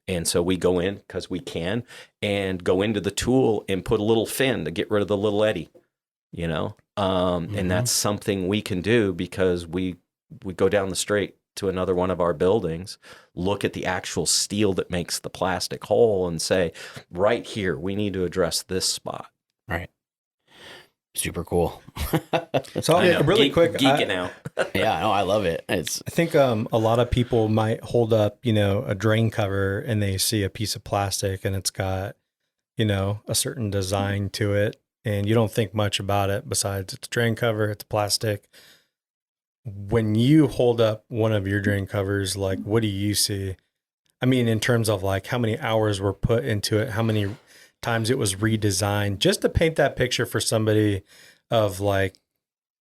And so we go in, because we can, and go into the tool and put a little fin to get rid of the little eddy, and that's something we can do, because we go down the street to another one of our buildings, look at the actual steel that makes the plastic hole, and say, right here, we need to address this spot. Right. Super cool. So really quick, geeking out. Yeah, no, I love it. I think a lot of people might hold up, a drain cover, and they see a piece of plastic and it's got, a certain design to it, and you don't think much about it besides it's a drain cover, it's plastic. When you hold up one of your drain covers, like, what do you see? In terms of like how many hours were put into it, how many times it was redesigned, just to paint that picture for somebody of like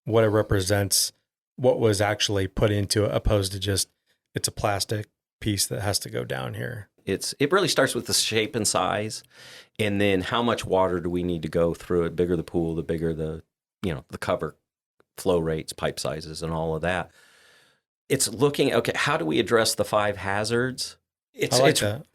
what it represents, what was actually put into it, opposed to just, it's a plastic piece that has to go down here. It really starts with the shape and size, and then how much water do we need to go through it. Bigger the pool, the bigger the cover, flow rates, pipe sizes, and all of that. It's looking, okay, how do we address the 5 hazards? I like that.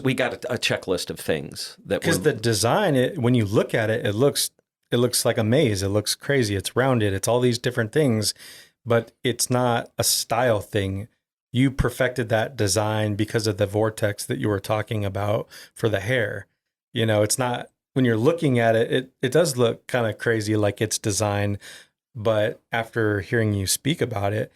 We got a checklist of things that, because the design, when you look at it, it looks like a maze. It looks crazy. It's rounded. It's all these different things, but it's not a style thing. You perfected that design because of the vortex that you were talking about for the hair. It's not, when you're looking at it, it does look kind of crazy, like it's designed. But after hearing you speak about it,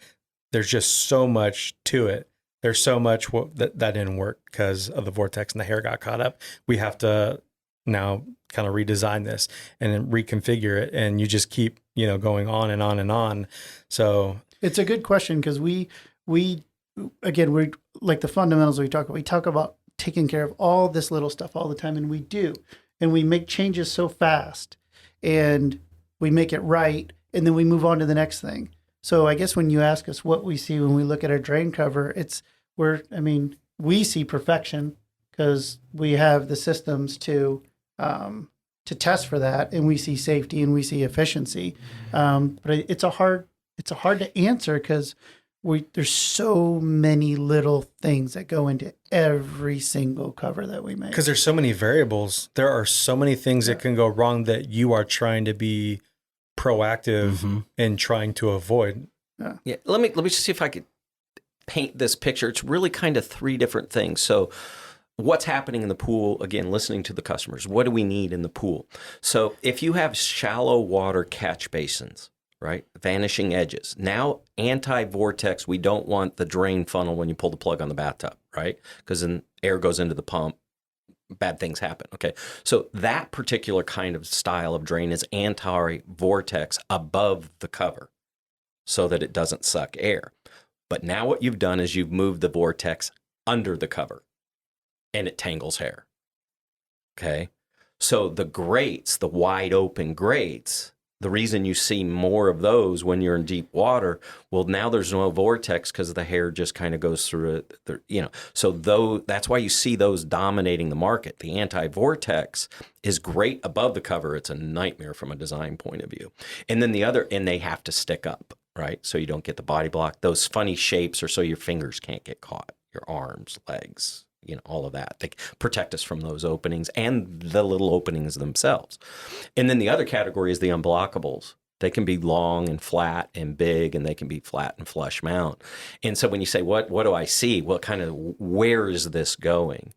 there's just so much to it. There's so much that didn't work because of the vortex and the hair got caught up. We have to now kind of redesign this and reconfigure it. And you just keep, going on and on and on. So it's a good question, because we again, we're like the fundamentals we talk about taking care of all this little stuff all the time. And we do. And we make changes so fast. and we make it right, and then we move on to the next thing. So I guess when you ask us what we see when we look at our drain cover, we see perfection because we have the systems to test for that, and we see safety and we see efficiency. But it's a hard to answer because there's so many little things that go into every single cover that we make. Because there's so many variables. There are so many things that can go wrong that you are trying to be proactive in trying to avoid. Yeah. Let me just see if I could paint this picture. It's really kind of three different things. So what's happening in the pool, again, listening to the customers, what do we need in the pool? So if you have shallow water catch basins, right, vanishing edges, now anti-vortex, we don't want the drain funnel when you pull the plug on the bathtub, right? Because then air goes into the pump, bad things happen. Okay. So that particular kind of style of drain is anti-vortex above the cover so that it doesn't suck air. But now what you've done is you've moved the vortex under the cover and it tangles hair. Okay. So the grates, the wide open grates, the reason you see more of those when you're in deep water, well, now there's no vortex because the hair just kind of goes through it, So that's why you see those dominating the market. The anti-vortex is great above the cover. It's a nightmare from a design point of view. And then and they have to stick up, right? So you don't get the body block. Those funny shapes are so your fingers can't get caught, your arms, legs, all of that. They protect us from those openings and the little openings themselves. And then the other category is the unblockables. They can be long and flat and big, and they can be flat and flush mount. And so when you say, what do I see? Well, where is this going?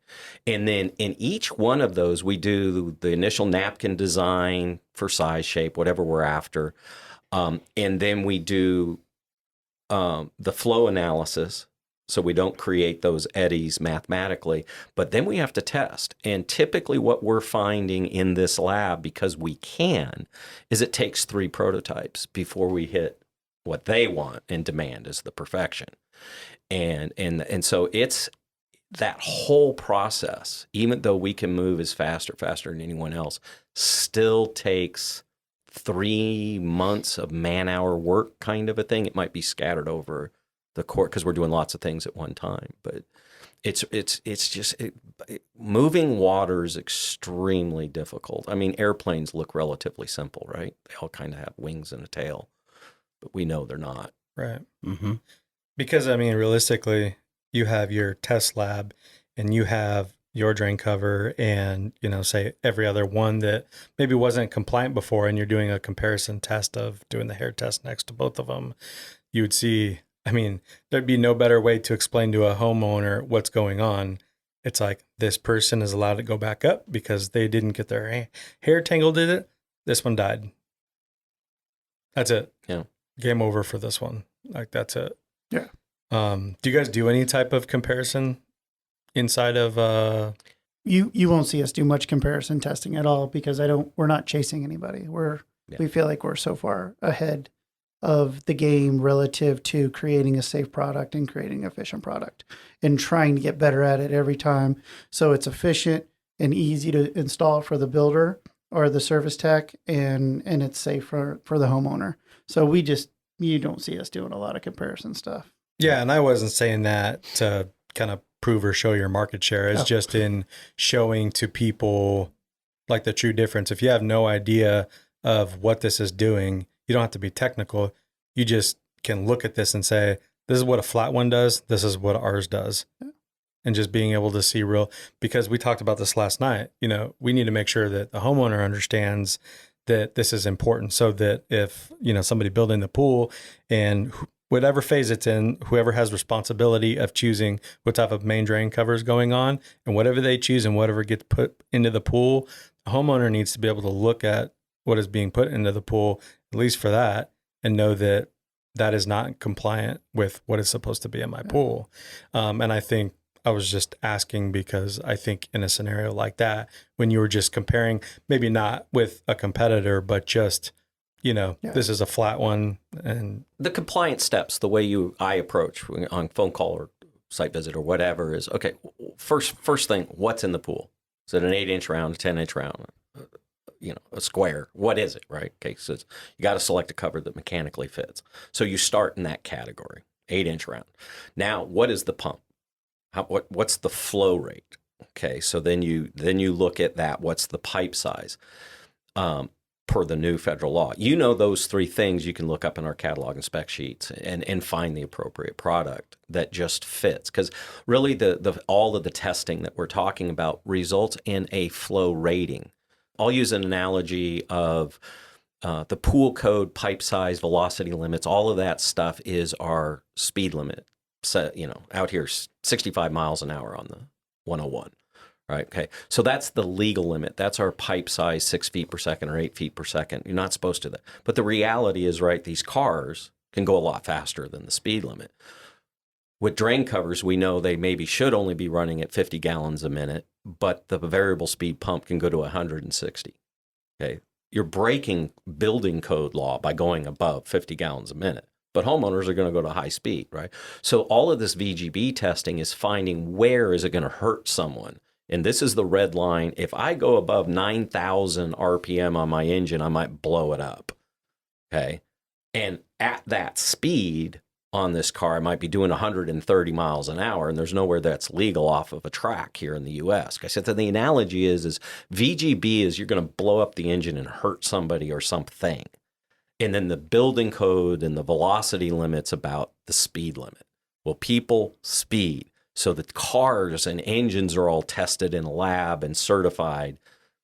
And then in each one of those, we do the initial napkin design for size, shape, whatever we're after. And then we do the flow analysis. So we don't create those eddies mathematically, but then we have to test. And typically what we're finding in this lab, because we can, is it takes 3 prototypes before we hit what they want and demand is the perfection. And so it's that whole process, even though we can move as faster than anyone else, still takes 3 months of man-hour work kind of a thing. It might be scattered over the court because we're doing lots of things at one time, but it's just moving water is extremely difficult. I mean, airplanes look relatively simple, right? They all kind of have wings and a tail, but we know they're not. Right. Because realistically, you have your test lab and you have your drain cover and, say every other one that maybe wasn't compliant before, and you're doing a comparison test of doing the hair test next to both of them, you would see, there'd be no better way to explain to a homeowner what's going on. It's like, this person is allowed to go back up because they didn't get their hair tangled in it. This one died. That's it. Yeah. Game over for this one. Like, that's it. Yeah. Do you guys do any type of comparison inside of You won't see us do much comparison testing at all because we're not chasing anybody. We feel like we're so far ahead of the game relative to creating a safe product and creating an efficient product and trying to get better at it every time. So it's efficient and easy to install for the builder or the service tech, and it's safe for the homeowner. So you don't see us doing a lot of comparison stuff. Yeah. And I wasn't saying that to kind of prove or show your market share. It's just in showing to people like the true difference. If you have no idea of what this is doing, you don't have to be technical. You just can look at this and say, this is what a flat one does. This is what ours does. Yeah. And just being able to see because we talked about this last night, we need to make sure that the homeowner understands that this is important so that if, somebody building the pool and whatever phase it's in, whoever has responsibility of choosing what type of main drain cover is going on and whatever they choose and whatever gets put into the pool, the homeowner needs to be able to look at what is being put into the pool, at least for that, and know that that is not compliant with what is supposed to be in my pool. And I think I was just asking because I think in a scenario like that, when you were just comparing, maybe not with a competitor, but just, this is a flat one. And the compliance steps, the way I approach on phone call or site visit or whatever is, okay, first thing, what's in the pool? Is it an 8-inch round, a 10-inch round? a square. What is it, right? Okay, so you got to select a cover that mechanically fits. So you start in that category, 8-inch round. Now, what is the pump? What's the flow rate? Okay, so then you look at that. What's the pipe size? Per the new federal law. Those three things you can look up in our catalog and spec sheets and find the appropriate product that just fits. Because really all of the testing that we're talking about results in a flow rating. I'll use an analogy of the pool code, pipe size, velocity limits, all of that stuff is our speed limit. So, out here, 65 miles an hour on the 101. Right. Okay. So that's the legal limit. That's our pipe size, 6 feet per second or 8 feet per second. You're not supposed to that. But the reality is, right, these cars can go a lot faster than the speed limit. With drain covers, we know they maybe should only be running at 50 gallons a minute, but the variable speed pump can go to 160. Okay. You're breaking building code law by going above 50 gallons a minute. But homeowners are going to go to high speed, right? So all of this VGB testing is finding where is it going to hurt someone. And this is the red line. If I go above 9,000 RPM on my engine, I might blow it up. Okay. And at that speed on this car, I might be doing 130 miles an hour, and there's nowhere that's legal off of a track here in the U.S. I said that the analogy is VGB is you're going to blow up the engine and hurt somebody or something. And then the building code and the velocity limits about the speed limit. Well, people speed. So the cars and engines are all tested in a lab and certified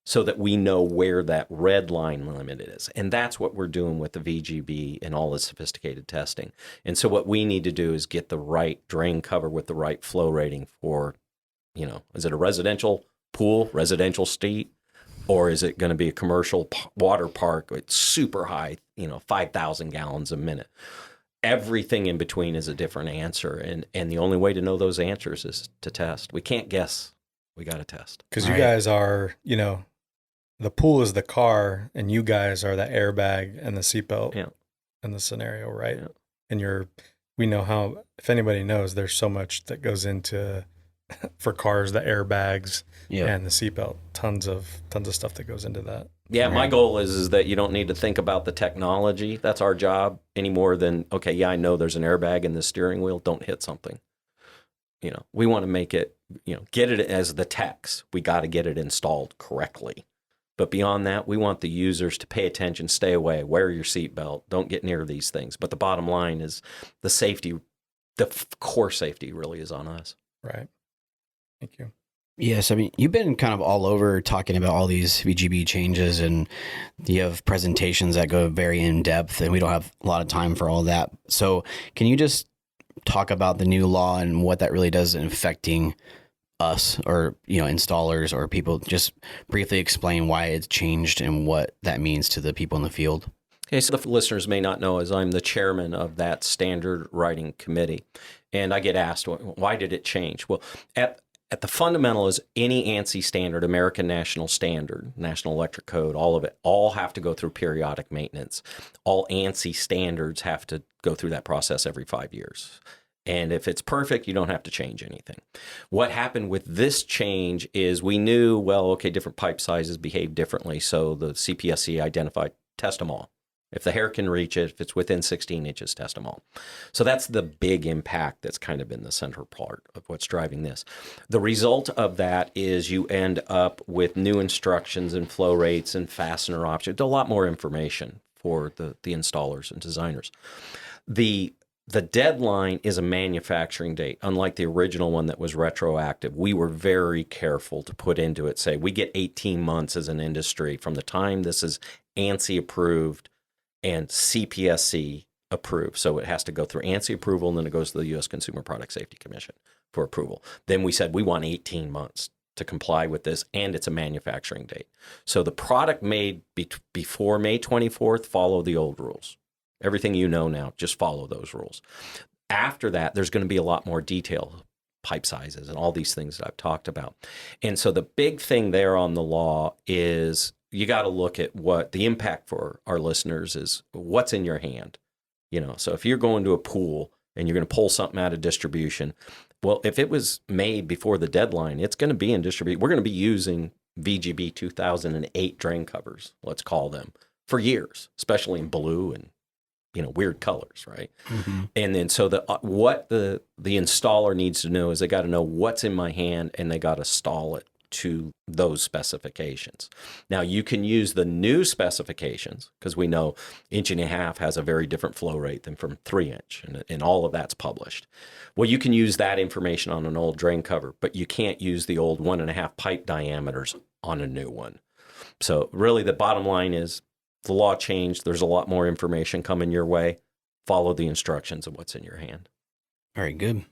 so that we know where that red line limit is. And that's what we're doing with the VGB and all the sophisticated testing. And so what we need to do is get the right drain cover with the right flow rating for, is it a residential pool, residential street, or is it going to be a commercial water park with super high, 5,000 gallons a minute? Everything in between is a different answer. And the only way to know those answers is to test. We can't guess. We got to test. Because you guys are, the pool is the car and you guys are the airbag and the seatbelt in the scenario, right? Yeah. And we know how, if anybody knows, there's so much that goes into, for cars, the airbags and the seatbelt, tons of stuff that goes into that. Yeah, my goal is that you don't need to think about the technology. That's our job any more than, I know there's an airbag in the steering wheel. Don't hit something. We want to make it, get it as the techs. We got to get it installed correctly. But beyond that, we want the users to pay attention, stay away, wear your seatbelt, don't get near these things. But the bottom line is the safety, the core safety really is on us. Right. Thank you. Yes, I mean, you've been kind of all over talking about all these VGB changes, and you have presentations that go very in depth, and we don't have a lot of time for all that. So can you just talk about the new law and what that really does in affecting us or, installers or people? Just briefly explain why it's changed and what that means to the people in the field. Okay, so the listeners may not know, as I'm the chairman of that standard writing committee, and I get asked, why did it change? Well, at the fundamental is any ANSI standard, American National Standard, National Electric Code, all of it, all have to go through periodic maintenance. All ANSI standards have to go through that process every 5 years. And if it's perfect, you don't have to change anything. What happened with this change is we knew, different pipe sizes behave differently. So the CPSC identified, test them all. If the hair can reach it, if it's within 16 inches, test them all. So that's the big impact that's kind of been the central part of what's driving this. The result of that is you end up with new instructions and flow rates and fastener options, a lot more information for the installers and designers. The deadline is a manufacturing date. Unlike the original one that was retroactive, we were very careful to put into it, say, we get 18 months as an industry from the time this is ANSI approved and CPSC approved. So it has to go through ANSI approval, and then it goes to the U.S. Consumer Product Safety Commission for approval. Then we said we want 18 months to comply with this, and it's a manufacturing date. So the product made before May 24th, follow the old rules. Everything you know now, just follow those rules. After that, there's going to be a lot more detail, pipe sizes and all these things that I've talked about. And so the big thing there on the law is you got to look at what the impact for our listeners is, what's in your hand. So if you're going to a pool and you're going to pull something out of distribution, well, if it was made before the deadline, it's going to be in distribution. We're going to be using VGB 2008 drain covers, let's call them, for years, especially in blue and weird colors, right? And then so what the installer needs to know is they got to know what's in my hand, and they got to stall it to those specifications. Now you can use the new specifications, because we know 1.5 inch has a very different flow rate than from 3 inch, and all of that's published. Well, you can use that information on an old drain cover, but you can't use the old 1.5 pipe diameters on a new one. So really the bottom line is the law changed. There's a lot more information coming your way. Follow the instructions of what's in your hand. Very good.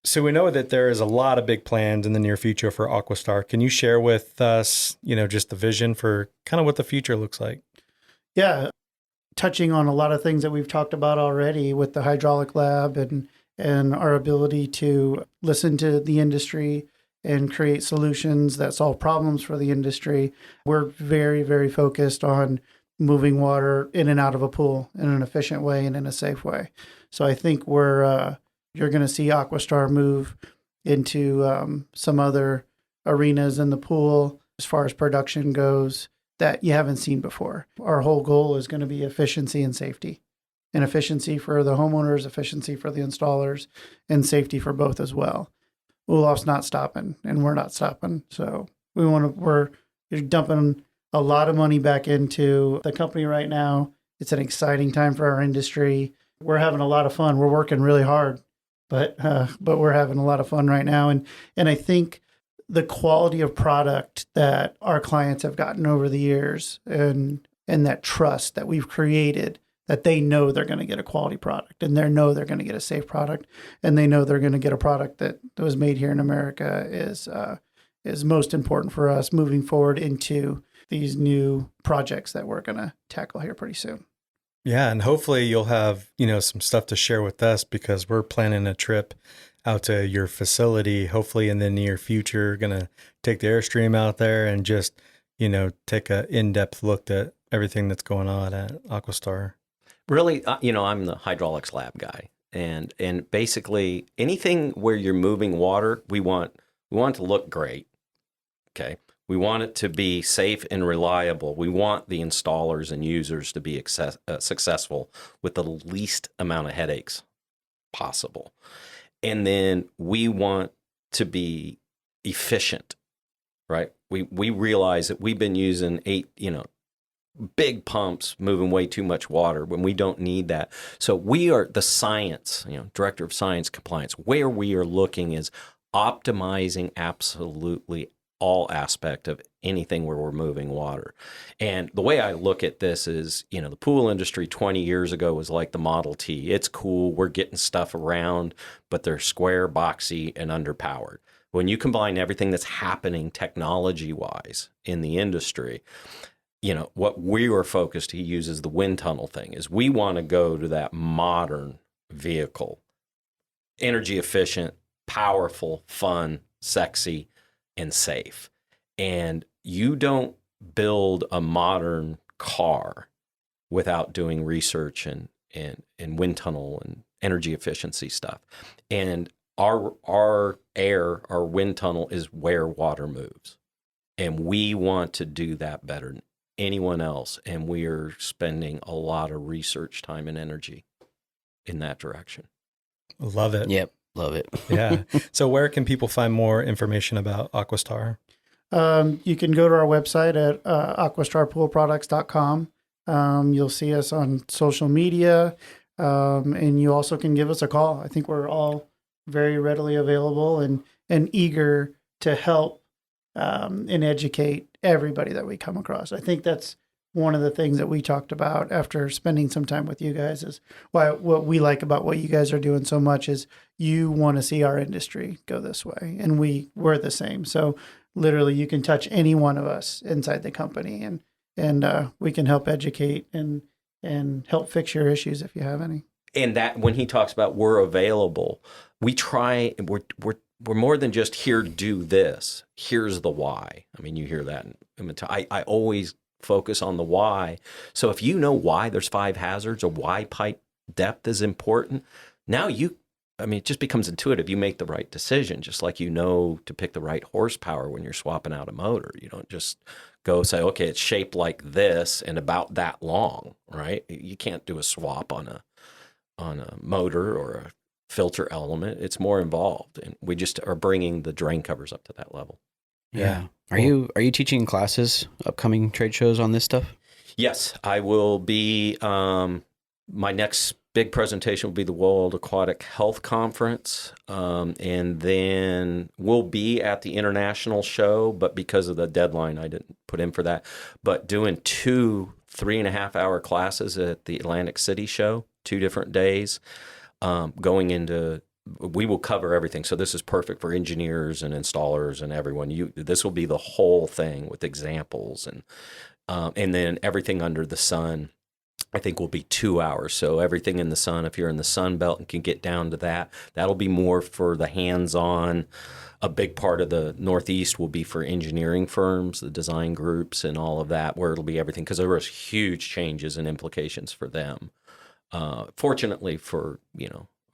So we know that there is a lot of big plans in the near future for AquaStar. Can you share with us, just the vision for kind of what the future looks like? Yeah, touching on a lot of things that we've talked about already with the hydraulic lab and our ability to listen to the industry and create solutions that solve problems for the industry. We're very, very focused on moving water in and out of a pool in an efficient way and in a safe way. So I think you're going to see AquaStar move into some other arenas in the pool as far as production goes that you haven't seen before. Our whole goal is going to be efficiency and safety. And efficiency for the homeowners, efficiency for the installers, and safety for both as well. Olaf's not stopping, and we're not stopping. So we're dumping a lot of money back into the company right now. It's an exciting time for our industry. We're having a lot of fun. We're working really hard, but we're having a lot of fun right now. And I think the quality of product that our clients have gotten over the years, and that trust that we've created, that they know they're going to get a quality product, and they know they're going to get a safe product, and they know they're going to get a product that was made here in America is most important for us moving forward into these new projects that we're going to tackle here pretty soon. Yeah, and hopefully you'll have, some stuff to share with us, because we're planning a trip out to your facility, hopefully in the near future. Going to take the Airstream out there and just, take an in-depth look at everything that's going on at AquaStar. Really, I'm the hydraulics lab guy, and basically anything where you're moving water, we want it to look great. Okay, we want it to be safe and reliable. We want the installers and users to be successful with the least amount of headaches possible, and then we want to be efficient. Right? We realize that we've been using big pumps moving way too much water when we don't need that. So we are the science, director of science compliance, where we are looking is optimizing absolutely all aspect of anything where we're moving water. And the way I look at this is, the pool industry 20 years ago was like the Model T. It's cool. We're getting stuff around, but they're square, boxy, and underpowered. When you combine everything that's happening technology-wise in the industry, what we were focused, he uses the wind tunnel thing, is we want to go to that modern vehicle, energy efficient, powerful, fun, sexy, and safe. And you don't build a modern car without doing research and wind tunnel and energy efficiency stuff. And our wind tunnel is where water moves. And we want to do that better than anyone else, and we are spending a lot of research time and energy in that direction. Love it. Yep, love it. Yeah. So where can people find more information about AquaStar? You can go to our website at aquastarpoolproducts.com. You'll see us on social media, and you also can give us a call. I think we're all very readily available and eager to help and educate everybody that we come across. I think that's one of the things that we talked about after spending some time with you guys, is what we like about what you guys are doing so much is you want to see our industry go this way, and we're the same. So literally you can touch any one of us inside the company, and we can help educate and help fix your issues if you have any. And that when he talks about we're available, we're more than just here, do this. Here's the why. I mean, you hear that. I always focus on the why. So if you know why there's 5 hazards or why pipe depth is important, now I mean, it just becomes intuitive. You make the right decision, just like you know to pick the right horsepower when you're swapping out a motor. You don't just go say, okay, it's shaped like this and about that long, right? You can't do a swap on a motor or a filter element. It's more involved, and we just are bringing the drain covers up to that level. Yeah. Are you teaching classes, upcoming trade shows on this stuff? Yes, I will be. My next big presentation will be the World Aquatic Health Conference, and then we'll be at the international show, but because of the deadline, I didn't put in for that. But doing 2 3.5-hour classes at the Atlantic City show, 2 different days, going into. We will cover everything. So this is perfect for engineers and installers and everyone. This will be the whole thing with examples and then everything under the sun. I think will be 2 hours. So everything in the sun, if you're in the sun belt and can get down to that, that'll be more for the hands-on. A big part of the Northeast will be for engineering firms, the design groups and all of that, where it'll be everything, because there was huge changes and implications for them. Fortunately for,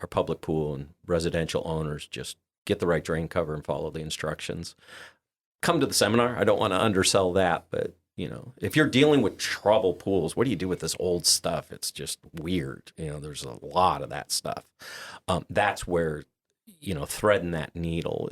our public pool and residential owners, just get the right drain cover and follow the instructions. Come to the seminar. I don't want to undersell that, but if you're dealing with trouble pools, what do you do with this old stuff? It's just weird. There's a lot of that stuff. That's where, threading that needle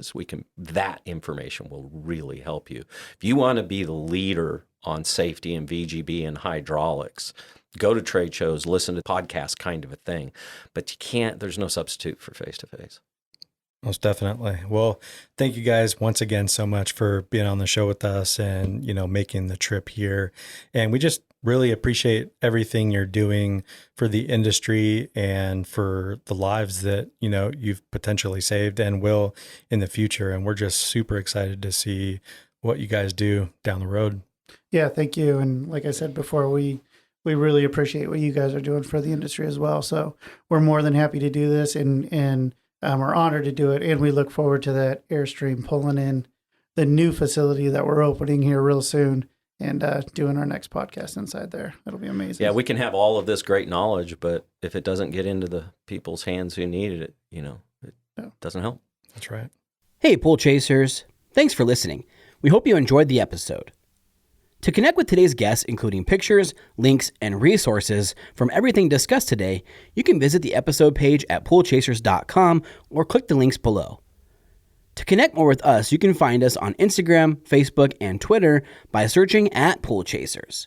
that information will really help you. If you want to be the leader on safety and VGB and hydraulics, go to trade shows, listen to podcasts, kind of a thing. But there's no substitute for face-to-face. Most definitely. Well, thank you guys once again so much for being on the show with us and, making the trip here. And we just really appreciate everything you're doing for the industry and for the lives that, you've potentially saved and will in the future. And we're just super excited to see what you guys do down the road. Yeah, thank you. And like I said before, we really appreciate what you guys are doing for the industry as well. So we're more than happy to do this and we're honored to do it. And we look forward to that Airstream pulling in the new facility that we're opening here real soon and doing our next podcast inside there. It'll be amazing. Yeah, we can have all of this great knowledge, but if it doesn't get into the people's hands who needed it, it doesn't help. That's right. Hey, Pool Chasers. Thanks for listening. We hope you enjoyed the episode. To connect with today's guests, including pictures, links, and resources from everything discussed today, you can visit the episode page at poolchasers.com or click the links below. To connect more with us, you can find us on Instagram, Facebook, and Twitter by searching at Pool Chasers.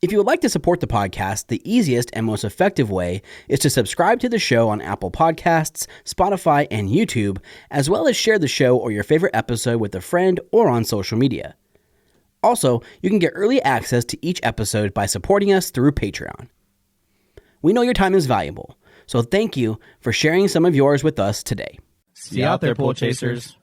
If you would like to support the podcast, the easiest and most effective way is to subscribe to the show on Apple Podcasts, Spotify, and YouTube, as well as share the show or your favorite episode with a friend or on social media. Also, you can get early access to each episode by supporting us through Patreon. We know your time is valuable, so thank you for sharing some of yours with us today. See you out there, Pool Chasers.